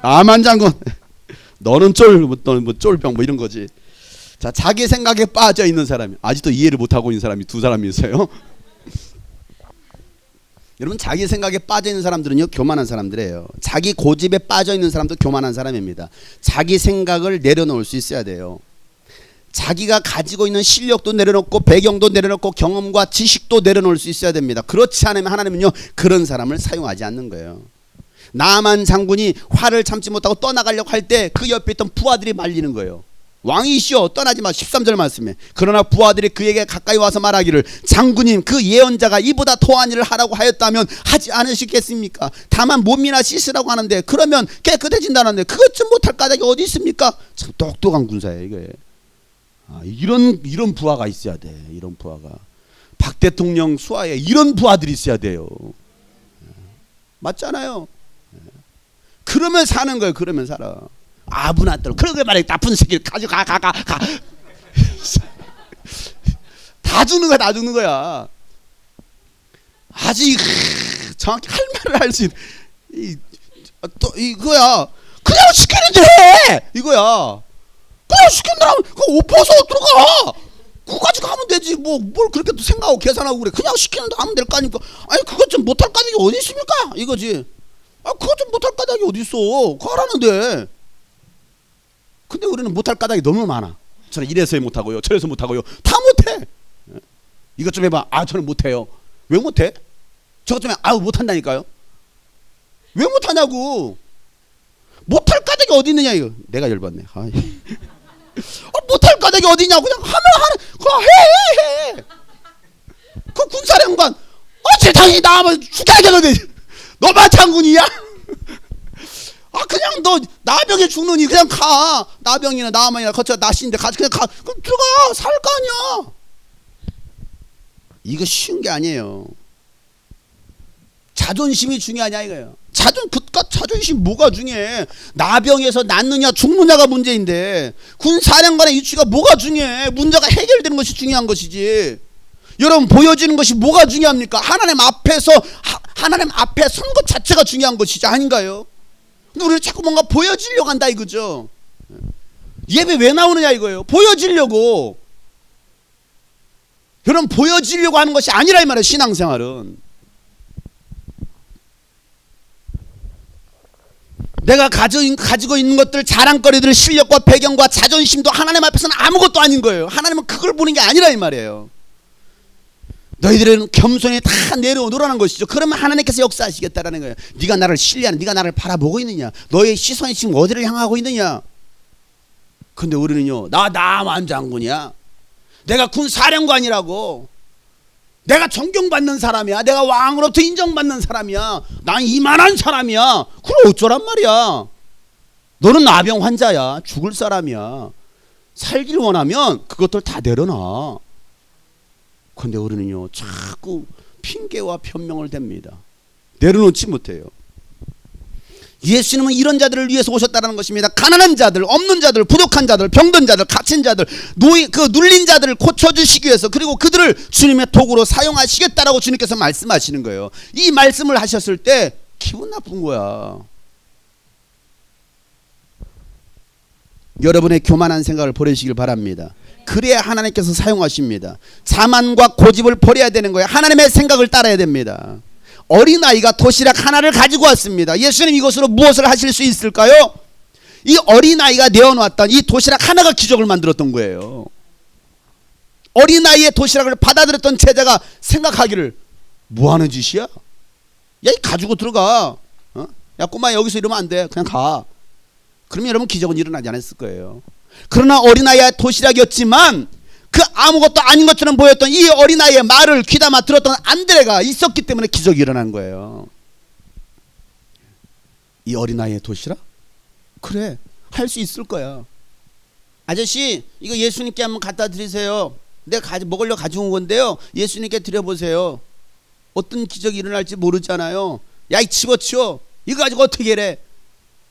나아만 장군. 너는 쫄병 뭐 이런 거지. 자, 자기 생각에 빠져 있는 사람이 아직도 이해를 못 하고 있는 사람이 두 사람이 있어요. 여러분, 자기 생각에 빠져 있는 사람들은요 교만한 사람들이에요. 자기 고집에 빠져 있는 사람도 교만한 사람입니다. 자기 생각을 내려놓을 수 있어야 돼요. 자기가 가지고 있는 실력도 내려놓고 배경도 내려놓고 경험과 지식도 내려놓을 수 있어야 됩니다. 그렇지 않으면 하나님은요 그런 사람을 사용하지 않는 거예요. 나만 장군이 화를 참지 못하고 떠나가려고 할 때 그 옆에 있던 부하들이 말리는 거예요. 왕이시여 떠나지 마. 13절 말씀에. 그러나 부하들이 그에게 가까이 와서 말하기를 장군님 그 예언자가 이보다 더한 일을 하라고 하였다면 하지 않으시겠습니까? 다만 몸이나 씻으라고 하는데 그러면 깨끗해진다는데 그것 좀 못할 까닭이 어디 있습니까? 참 똑똑한 군사예요 이게. 이런 부하가 있어야 돼. 이런 부하가. 박 대통령 수하에 이런 부하들이 있어야 돼요. 맞잖아요. 그러면 사는 거예요. 그러면 살아. 아분한테로 그러게 말해. 나쁜 새끼를 가져가 가. 다 죽는 거야. 다 죽는 거야. 아직 정확히 할 말을 할 수 있는 또 이거야. 그냥 시키는데 해. 이거야. 그냥 시킨다면 그 옷 벗어 들어가. 그거까지 가면 되지. 뭘 그렇게 또 생각하고 계산하고 그래. 그냥 시키는데 하면 될 거 아닙니까? 아니 그것 좀 못할 까닭이 어디 있습니까? 이거지. 그것 좀 못할 까닭이 어디 있어? 그거 하라는데. 근데 우리는 못할 까닭이 너무 많아. 저는 이래서 못하고요. 저래서 못하고요. 다 못해. 이것 좀 해봐. 저는 못해요. 왜 못해? 저것 좀 해. 못한다니까요. 왜 못하냐고. 못할 까닭이 어디 있느냐 이거. 내가 열받네. 못할 까닭이 어디 있냐고. 그냥 그거 해. 그 군사령관 세상이 나면 죽여야 되거든. 너만 장군이야? 그냥 너 나병에 죽느니 그냥 가. 나병이나 나만이나 거쳐 나신데 그냥 가. 그럼 들어가. 살 거 아니야. 이거 쉬운 게 아니에요. 자존심이 중요하냐 이거예요. 자존심 뭐가 중요해? 나병에서 낫느냐 죽느냐가 문제인데 군사령관의 위치가 뭐가 중요해? 문제가 해결되는 것이 중요한 것이지. 여러분 보여지는 것이 뭐가 중요합니까? 하나님 앞에 선 것 자체가 중요한 것이지 아닌가요? 근데 우리는 자꾸 뭔가 보여지려고 한다 이거죠. 예배 왜 나오느냐 이거예요. 보여지려고. 여러분 보여지려고 하는 것이 아니라 이 말이에요. 신앙생활은. 내가 가지고 있는 것들, 자랑거리들, 실력과 배경과 자존심도 하나님 앞에서는 아무것도 아닌 거예요. 하나님은 그걸 보는 게 아니라 이 말이에요. 너희들은 겸손히 다 내려오라는 것이죠. 그러면 하나님께서 역사하시겠다라는 거예요. 네가 나를 신뢰하는, 네가 나를 바라보고 있느냐, 너의 시선이 지금 어디를 향하고 있느냐. 근데 우리는요, 나만 장군이야, 내가 군사령관이라고, 내가 존경받는 사람이야, 내가 왕으로부터 인정받는 사람이야, 난 이만한 사람이야. 그럼 어쩌란 말이야. 너는 나병 환자야, 죽을 사람이야. 살길 원하면 그것들 다 내려놔. 근데 우리는요 자꾸 핑계와 변명을 댑니다. 내려놓지 못해요. 예수님은 이런 자들을 위해서 오셨다는 것입니다. 가난한 자들, 없는 자들, 부족한 자들, 병든 자들, 갇힌 자들, 눌린 자들을 고쳐주시기 위해서, 그리고 그들을 주님의 도구로 사용하시겠다라고 주님께서 말씀하시는 거예요. 이 말씀을 하셨을 때 기분 나쁜 거야. 여러분의 교만한 생각을 버리시길 바랍니다. 그래야 하나님께서 사용하십니다. 자만과 고집을 버려야 되는 거예요. 하나님의 생각을 따라야 됩니다. 어린아이가 도시락 하나를 가지고 왔습니다. 예수님 이것으로 무엇을 하실 수 있을까요? 이 어린아이가 내어놓았던 이 도시락 하나가 기적을 만들었던 거예요. 어린아이의 도시락을 받아들였던 제자가 생각하기를, 뭐하는 짓이야? 야, 이 가지고 들어가. 야 꼬마 여기서 이러면 안 돼. 그냥 가. 그러면 여러분 기적은 일어나지 않았을 거예요. 그러나 어린아이의 도시락이었지만 그 아무것도 아닌 것처럼 보였던 이 어린아이의 말을 귀담아 들었던 안드레가 있었기 때문에 기적이 일어난 거예요. 이 어린아이의 도시락? 그래, 할 수 있을 거야. 아저씨 이거 예수님께 한번 갖다 드리세요. 내가 먹으려고 가져온 건데요, 예수님께 드려보세요. 어떤 기적이 일어날지 모르잖아요. 야, 이 집어치워. 이거 가지고 어떻게 해래?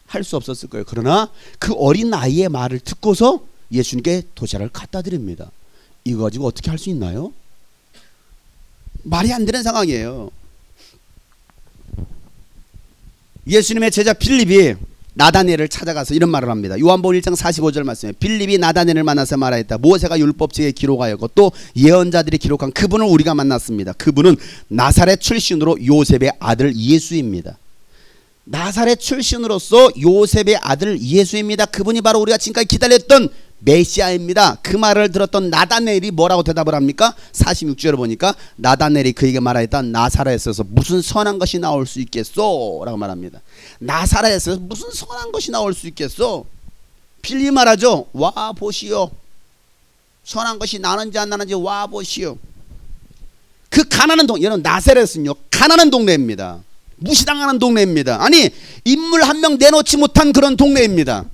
할 수 없었을 거예요. 그러나 그 어린 아이의 말을 듣고서 예수님께 도시락을 갖다 드립니다. 이거 가지고 어떻게 할 수 있나요? 말이 안 되는 상황이에요. 예수님의 제자 빌립이 나다니엘을 찾아가서 이런 말을 합니다. 요한복음 1장 45절 말씀에 빌립이 나다니엘을 만나서 말하였다. 모세가 율법책에 기록하였고 또 예언자들이 기록한 그분을 우리가 만났습니다. 그분은 나사렛 출신으로 요셉의 아들 예수입니다. 나사렛 출신으로서 요셉의 아들 예수입니다. 그분이 바로 우리가 지금까지 기다렸던 메시아입니다. 그 말을 들었던 나다넬이 뭐라고 대답을 합니까? 46절을 보니까 나다넬이 그에게 말하였다. 나사렛에서 무슨 선한 것이 나올 수 있겠소? 라고 말합니다. 나사렛에서 무슨 선한 것이 나올 수 있겠소? 빌리 말하죠. 와 보시오. 선한 것이 나는지 안 나는지 와 보시오. 그 가난한 동네, 여러분 나사렛은요 가난한 동네입니다. 무시당하는 동네입니다. 아니 인물 한 명 내놓지 못한 그런 동네입니다.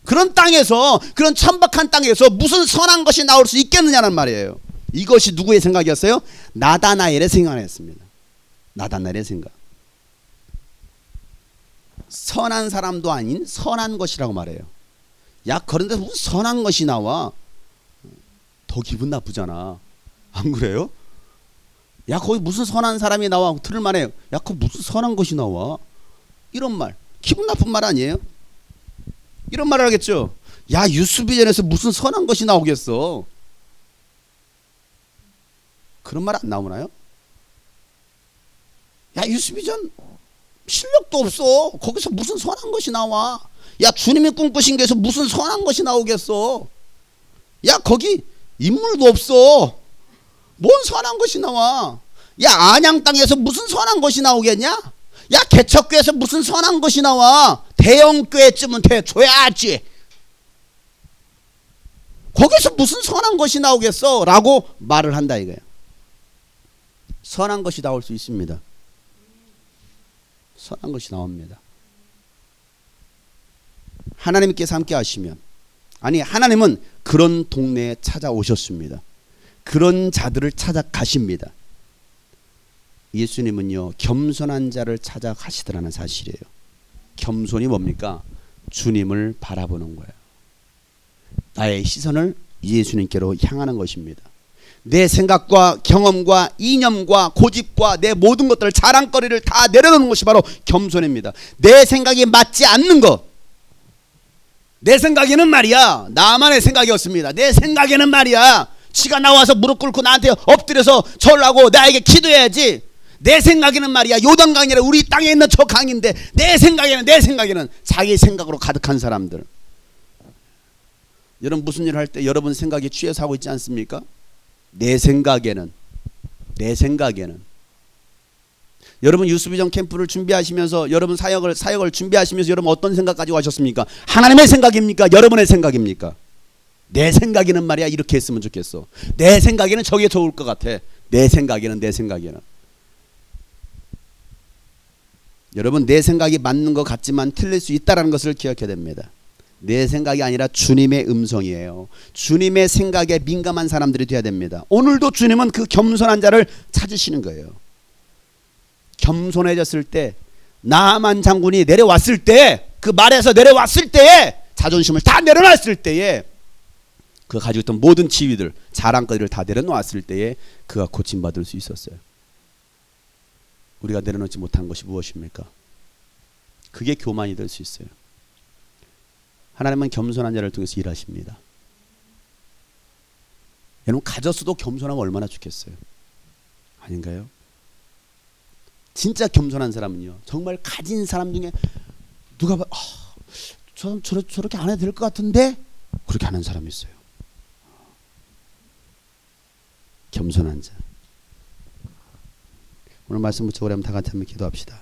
그런 땅에서, 그런 천박한 땅에서 무슨 선한 것이 나올 수 있겠느냐는 말이에요. 이것이 누구의 생각이었어요? 나다나엘의 생각이었습니다. 나다나엘의 생각. 선한 사람도 아닌 선한 것이라고 말해요. 야 그런데 무슨 선한 것이 나와? 더 기분 나쁘잖아. 안 그래요? 야 거기 무슨 선한 사람이 나와? 들을 만해요. 야 거기 무슨 선한 것이 나와? 이런 말 기분 나쁜 말 아니에요? 이런 말을 하겠죠. 야 유수비전에서 무슨 선한 것이 나오겠어? 그런 말 안 나오나요? 야 유수비전 실력도 없어. 거기서 무슨 선한 것이 나와? 야 주님이 꿈꾸신 데서 무슨 선한 것이 나오겠어? 야 거기 인물도 없어. 뭔 선한 것이 나와? 야 안양 땅에서 무슨 선한 것이 나오겠냐? 야 개척교에서 무슨 선한 것이 나와? 대형교회쯤은 돼줘야지. 거기서 무슨 선한 것이 나오겠어? 라고 말을 한다 이거예요. 선한 것이 나올 수 있습니다. 선한 것이 나옵니다. 하나님께서 함께 하시면, 아니 하나님은 그런 동네에 찾아오셨습니다. 그런 자들을 찾아가십니다. 예수님은요 겸손한 자를 찾아가시더라는 사실이에요. 겸손이 뭡니까? 주님을 바라보는 거예요. 나의 시선을 예수님께로 향하는 것입니다. 내 생각과 경험과 이념과 고집과 내 모든 것들 자랑거리를 다 내려놓는 것이 바로 겸손입니다. 내 생각이 맞지 않는 것, 내 생각에는 말이야 나만의 생각이었습니다. 내 생각에는 말이야 지가 나와서 무릎 꿇고 나한테 엎드려서 절하고 나에게 기도해야지. 내 생각에는 말이야 요단강이 아니라 우리 땅에 있는 저 강인데 내 생각에는 자기 생각으로 가득한 사람들. 여러분 무슨 일을 할 때 여러분 생각에 취해서 하고 있지 않습니까? 내 생각에는 여러분 유수비전 캠프를 준비하시면서 여러분 사역을 준비하시면서 여러분 어떤 생각 가지고 하셨습니까? 하나님의 생각입니까? 여러분의 생각입니까? 내 생각에는 말이야 이렇게 했으면 좋겠어. 내 생각에는 저게 좋을 것 같아. 내 생각에는 여러분 내 생각이 맞는 것 같지만 틀릴 수 있다는 것을 기억해야 됩니다. 내 생각이 아니라 주님의 음성이에요. 주님의 생각에 민감한 사람들이 되어야 됩니다. 오늘도 주님은 그 겸손한 자를 찾으시는 거예요. 겸손해졌을 때, 나만 장군이 내려왔을 때, 그 말에서 내려왔을 때에, 자존심을 다 내려놨을 때에, 그가 가지고 있던 모든 지위들, 자랑거리를 다 내려놓았을 때에 그가 고침받을 수 있었어요. 우리가 내려놓지 못한 것이 무엇입니까? 그게 교만이 될 수 있어요. 하나님은 겸손한 자를 통해서 일하십니다. 여러분 가졌어도 겸손하면 얼마나 좋겠어요. 아닌가요? 진짜 겸손한 사람은요 정말 가진 사람 중에 누가 봐 저렇게 안 해도 될 것 같은데 그렇게 하는 사람이 있어요. 겸손한 자. 오늘 말씀 묻히고 그러면 다 같이 한번 기도합시다.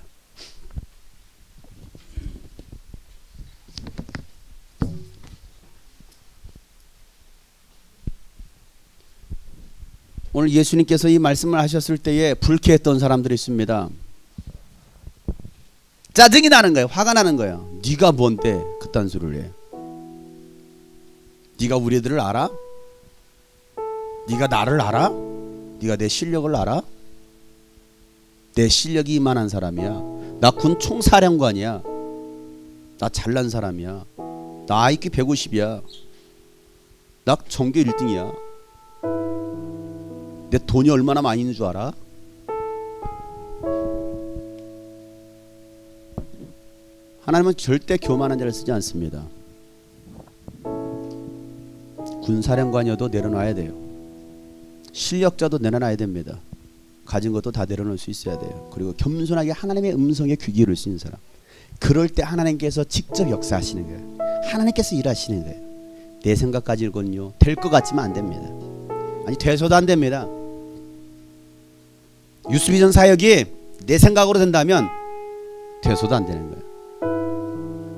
오늘 예수님께서 이 말씀을 하셨을 때에 불쾌했던 사람들이 있습니다. 짜증이 나는 거예요. 화가 나는 거예요. 네가 뭔데 그딴 소리를 해. 네가 우리 애들을 알아? 네가 나를 알아? 네가 내 실력을 알아? 내 실력이 이만한 사람이야. 나 군 총사령관이야. 나 잘난 사람이야. 나 IQ 150이야. 나 전교 1등이야. 내 돈이 얼마나 많이 있는 줄 알아? 하나님은 절대 교만한 자를 쓰지 않습니다. 군사령관이어도 내려놔야 돼요. 실력자도 내려놔야 됩니다. 가진 것도 다 내려놓을 수 있어야 돼요. 그리고 겸손하게 하나님의 음성에 귀 기울일 수 있는 사람. 그럴 때 하나님께서 직접 역사하시는 거예요. 하나님께서 일하시는 거예요. 내 생각 가지고는요 될 것 같지만 안 됩니다. 아니 돼서도 안 됩니다. 유스비전 사역이 내 생각으로 된다면 돼서도 안 되는 거예요.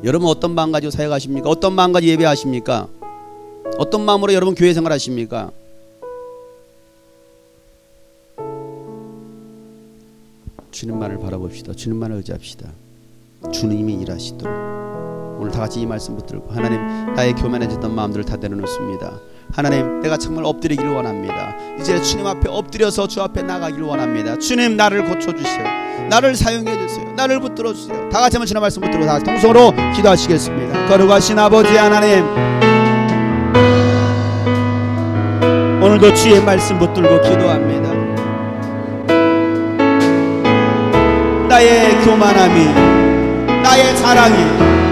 여러분 어떤 마음 가지고 사역하십니까? 어떤 마음 가지고 예배하십니까? 어떤 마음으로 여러분 교회 생활하십니까? 주님만을 바라봅시다. 주님만을 의지합시다. 주님이 일하시도록. 오늘 다 같이 이 말씀 붙들고 하나님, 나의 교만해졌던 마음들을 다 내려놓습니다. 하나님, 내가 정말 엎드리기를 원합니다. 이제 주님 앞에 엎드려서 주 앞에 나가기를 원합니다. 주님, 나를 고쳐주세요. 나를 사용해 주세요. 나를 붙들어 주세요. 다 같이 한번 주님 말씀 붙들고 다 같이 통성으로 기도하시겠습니다. 거룩하신 아버지 하나님, 오늘도 주의 말씀 붙들고 기도합니다. 나의 교만함이, 나의 자랑이,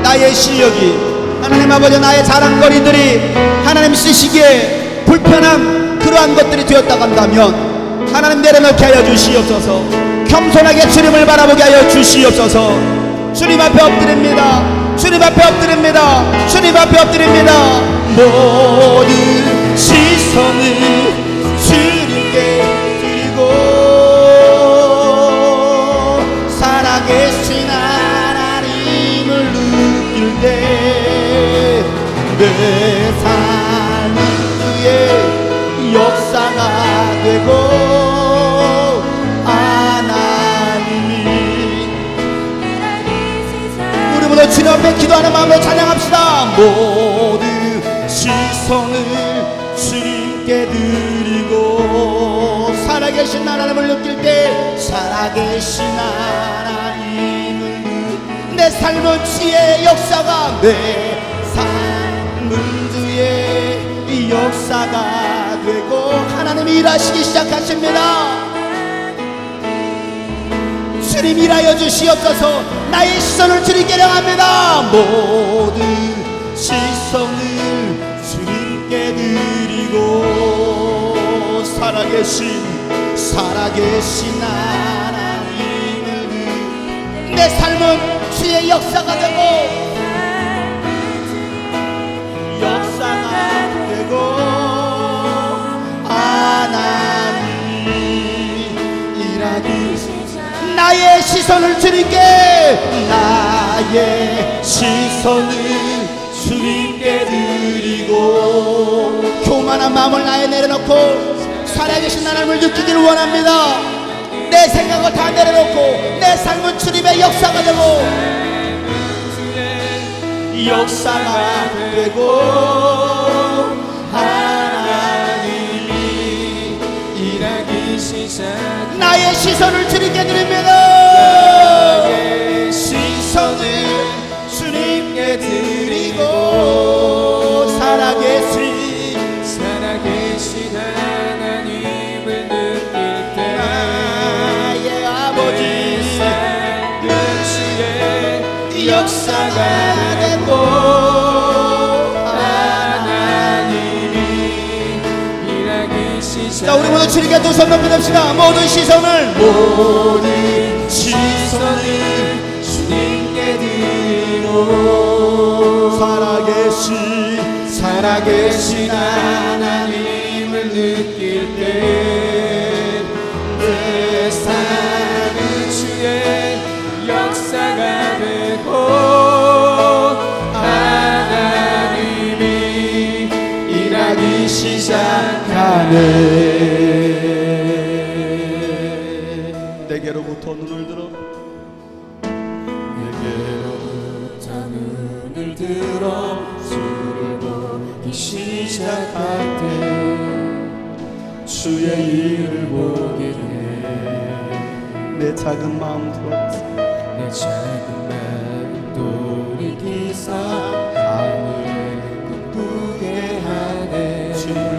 나의 실력이, 하나님 아버지 나의 자랑거리들이 하나님 쓰시기에 불편한 그러한 것들이 되었다고 한다면 하나님 내려놓게 하여 주시옵소서. 겸손하게 주님을 바라보게 하여 주시옵소서. 주님 앞에 엎드립니다. 주님 앞에 엎드립니다. 주님 앞에 엎드립니다. 모든 시선을 주님께 드리고 살아계신 하나님을 느낄 때 내 삶은 주의 역사가 되고 하나님이 우리 모두 주님 앞에 기도하는 마음으로 찬양합시다. 모든 시선을 주님께 드리고 살아계신 하나님을 느낄 때 살아계신 하나님을 내 삶은 주의 역사가 내 삶은 주의 역사가 되고 하나님이 일하시기 시작하십니다. 주님 일하여 주시옵소서. 나의 시선을 주님께 향합니다. 모든 시선을 주님께 드리고 살아계신 하나님을 내 삶은 주의 역사가 되고 하나님이 일하기 나의 시선을 주님께 나의 시선을 주님께 드리고 교만한 마음을 나에 내려놓고 살아계신 하나님을 느끼기를 원합니다. 내 생각을 다 내려놓고 내 삶은 주님의 역사가 되고 역사가 되고 하나님이 일하기 시작 나의 시선을 주님께 드립니다. 나의 시선을 주님께 드리고 살아계신 하나님을 느낄 때 나의 아버지 주의 역사가 되고 하나님이 일하기 시작 자 우리 모두 주님께 두 손 높이 듭시다. 모든 시선을 주님께 드리고 살아계신 하나님을 느낄 때 내 삶은 주의 역사가 되고 하나님이 일하기 시작하네. 내게로부터 눈을 들어 주를 보기 시작할 때 주의 일을 보게 돼. 내 작은 마음 돌이키사 하늘을 꿈꾸게 하네. 주님을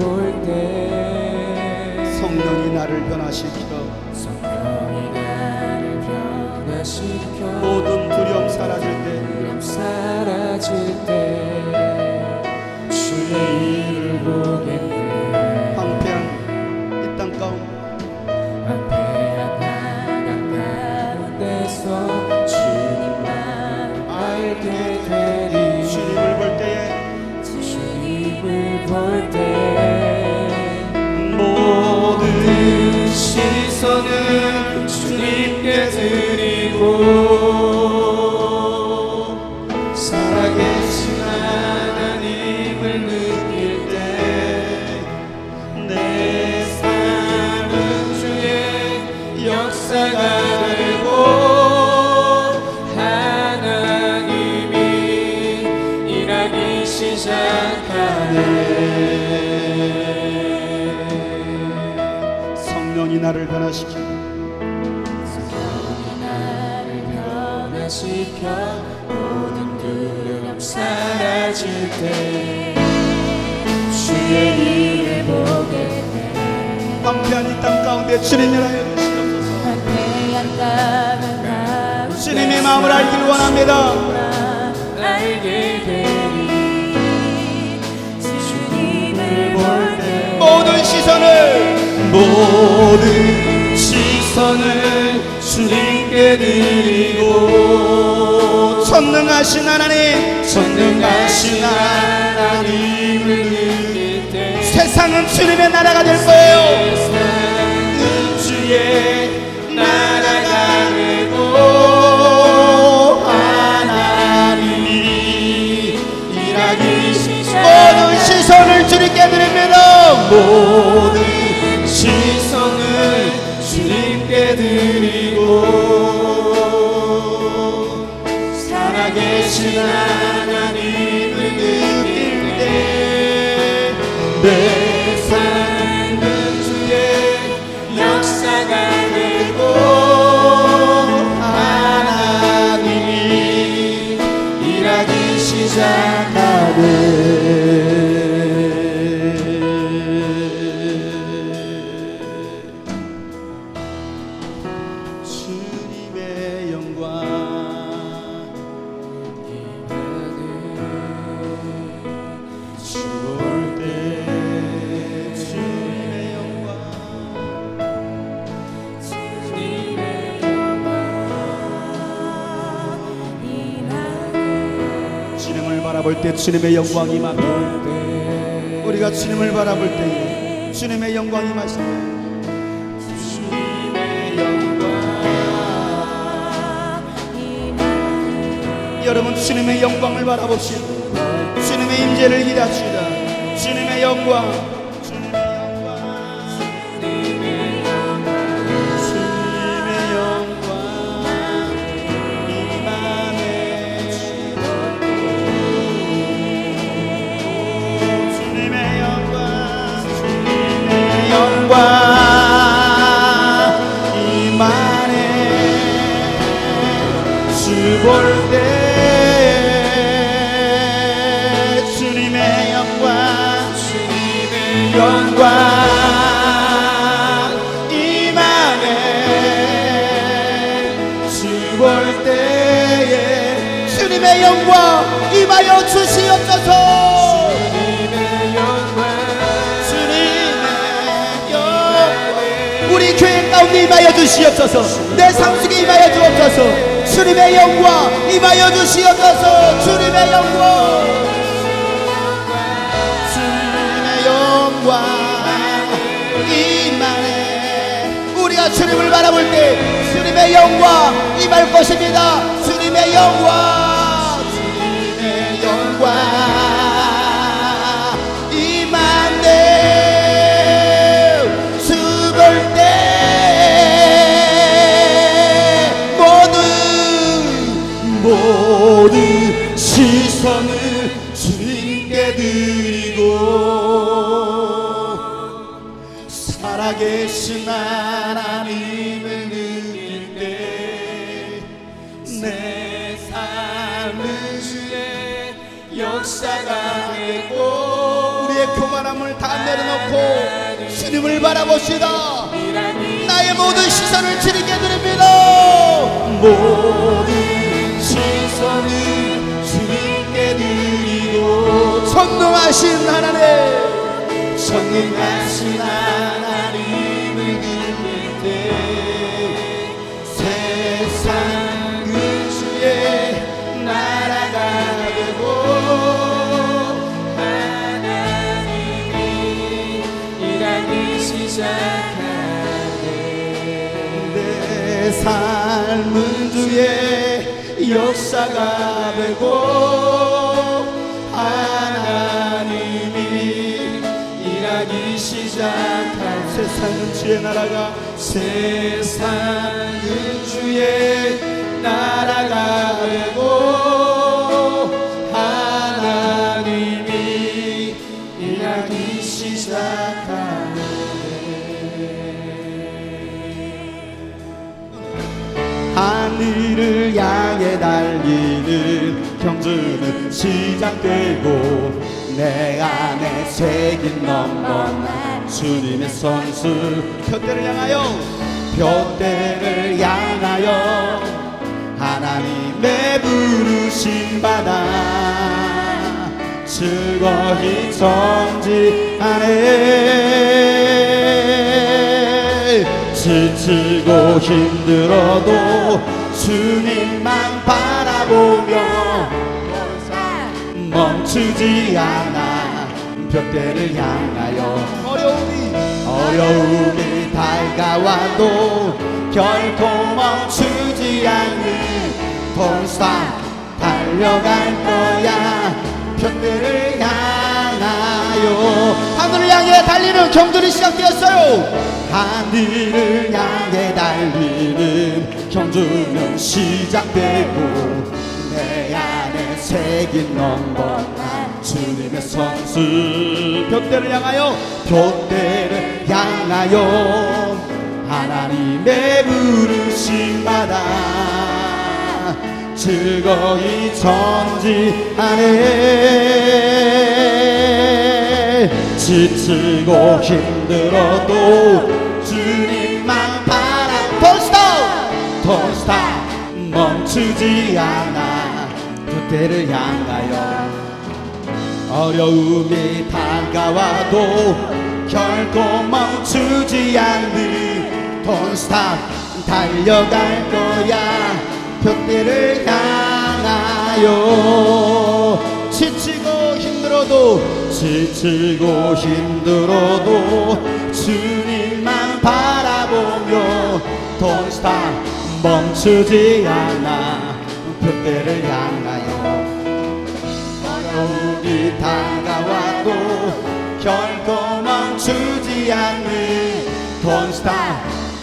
볼 때 성령이 나를 변화시켜 모든 두려움 사라질 때 주의 일을 보겠네. 황폐한 이 땅 가운데 볼 때 모든 시선을 주님께 드리고 살아계신 하나님을 느낄 때 내 삶은 주의 역사가 되고 하나님이 일하기 시작하네. 성령이 나를 변화시켜 모든 두려움 사라질 때 주의 일을 보게 돼. 황폐한 이 땅 가운데 주님이 하여 주시옵소서. 황폐한 땅을 가운데 주님의 마음을 알길 원합니다. 알게 되리. 주님을 볼 때 모든 시선을 주님께 드리고 전능하신 하나님 전능하신 하나님을 느낄 때 세상은 주님의 나라가 될 거예요. 세상은 주의 나라가 되고 하나님이 일하기 시작. 모든 시선을 주님께 드립니다. 모든 시선을 주님께 드리고 살아계신 하나님을 느낄 때 내 삶은 주의 역사가 되고 하나님이 일하기 시작하네. 주님의 영광 주볼 때 주님의 영광 주님의 영광 임하네. 주님을 바라볼 때 주님의 영광이 임합니다. 우리가 주님을 바라볼 때 주님의 영광이 임하십니다. 주님의 영광 임하네. 여러분 주님의 영광을 바라봅시다. 주님의 임재를 기대합시다. 주님의 영광 주님의 영광 주님의 영광 임하네. 주님의 영광 주님의 영광 임하네. 주 볼 때 주님의 영광 영광 임하네. 주 볼 때에 주님의 영광 임하여 주시옵소서. 주님의 영광 우리 교회 가운데 임하여 주시옵소서. 내 삶 속에 임하여 주옵소서. 주님의 영광 임하여 주시옵소서. 주님의 영광 영광 임하네. 우리가 주님을 바라볼 때 주님의 영광 임할 것입니다. 주님의 영광 주님의 영광 임하네. 주 볼 때 모든 시선을 주님께 드리고 살아계신 하나님을 느낄 때 내 삶은 주의 역사가 되고 우리의 교만함을 다 내려놓고 주님을 바라봅시다. 나의 모든 시선을 주님께 드립니다. 모든 시선을 주님께 드리고 전능하신 하나님 전능하신 하나님을 느낄 때 세상 그 주의 나라가 되고 하나님이 삶은 주의 역사가 되고 하나님이 일하기 시작한 세상은 주의 나라가 세상은 주의 나라가 되고 하나님이 일하기 시작하네. 하늘을 향해 달리는 경주는 시작되고 내 안에 새긴 넘버나 주님의 선수 표대를 향하여 하나님의 부르심 받아 즐거이 전진하네. 지치고 힘들어도 주님만 바라보며 멈추지 않아 벽대를 향하여 어려움이 다가와도 결코 멈추지 않는 Don't stop 달려갈 거야 벽대를 향하여. 하늘을 향해 달리는 경주는 시작되었어요. 하늘을 향해 달리는 경주는 시작되고 내 안에 새긴 넘버나 주님의 선수 벽대를 향하여 하나님의 부르심 받아 즐거이 전진하네. 지치고 힘들어도 주님만 Don't stop 멈추지 않아 그때를 향하여 어려움이 다가와도 결코 멈추지 않는 Don't stop 달려갈 거야 벽대를 향하여. 지치고 힘들어도 주님만 바라보며 Don't stop 멈추지 않아 벽대를 향하여 어려움이 다가와도 결코 멈추지 않는 Don't stop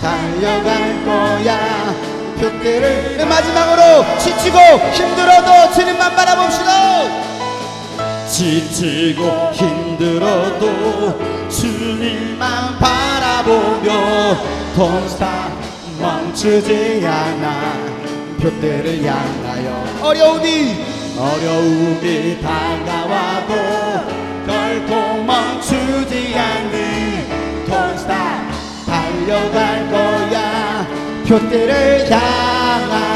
달려갈 거야 벽대를. 마지막으로 지치고 힘들어도 주님만 바라봅시다. 지치고 힘들어도 주님만 바라보며 Don't stop 멈추지 않아 벽대를 향하여 어려움이 다가와도 결코 멈추지 않는 Don't stop 달려갈 거야 벽대를 향하여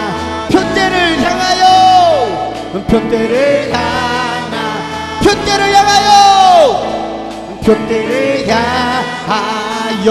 벽대를 향하여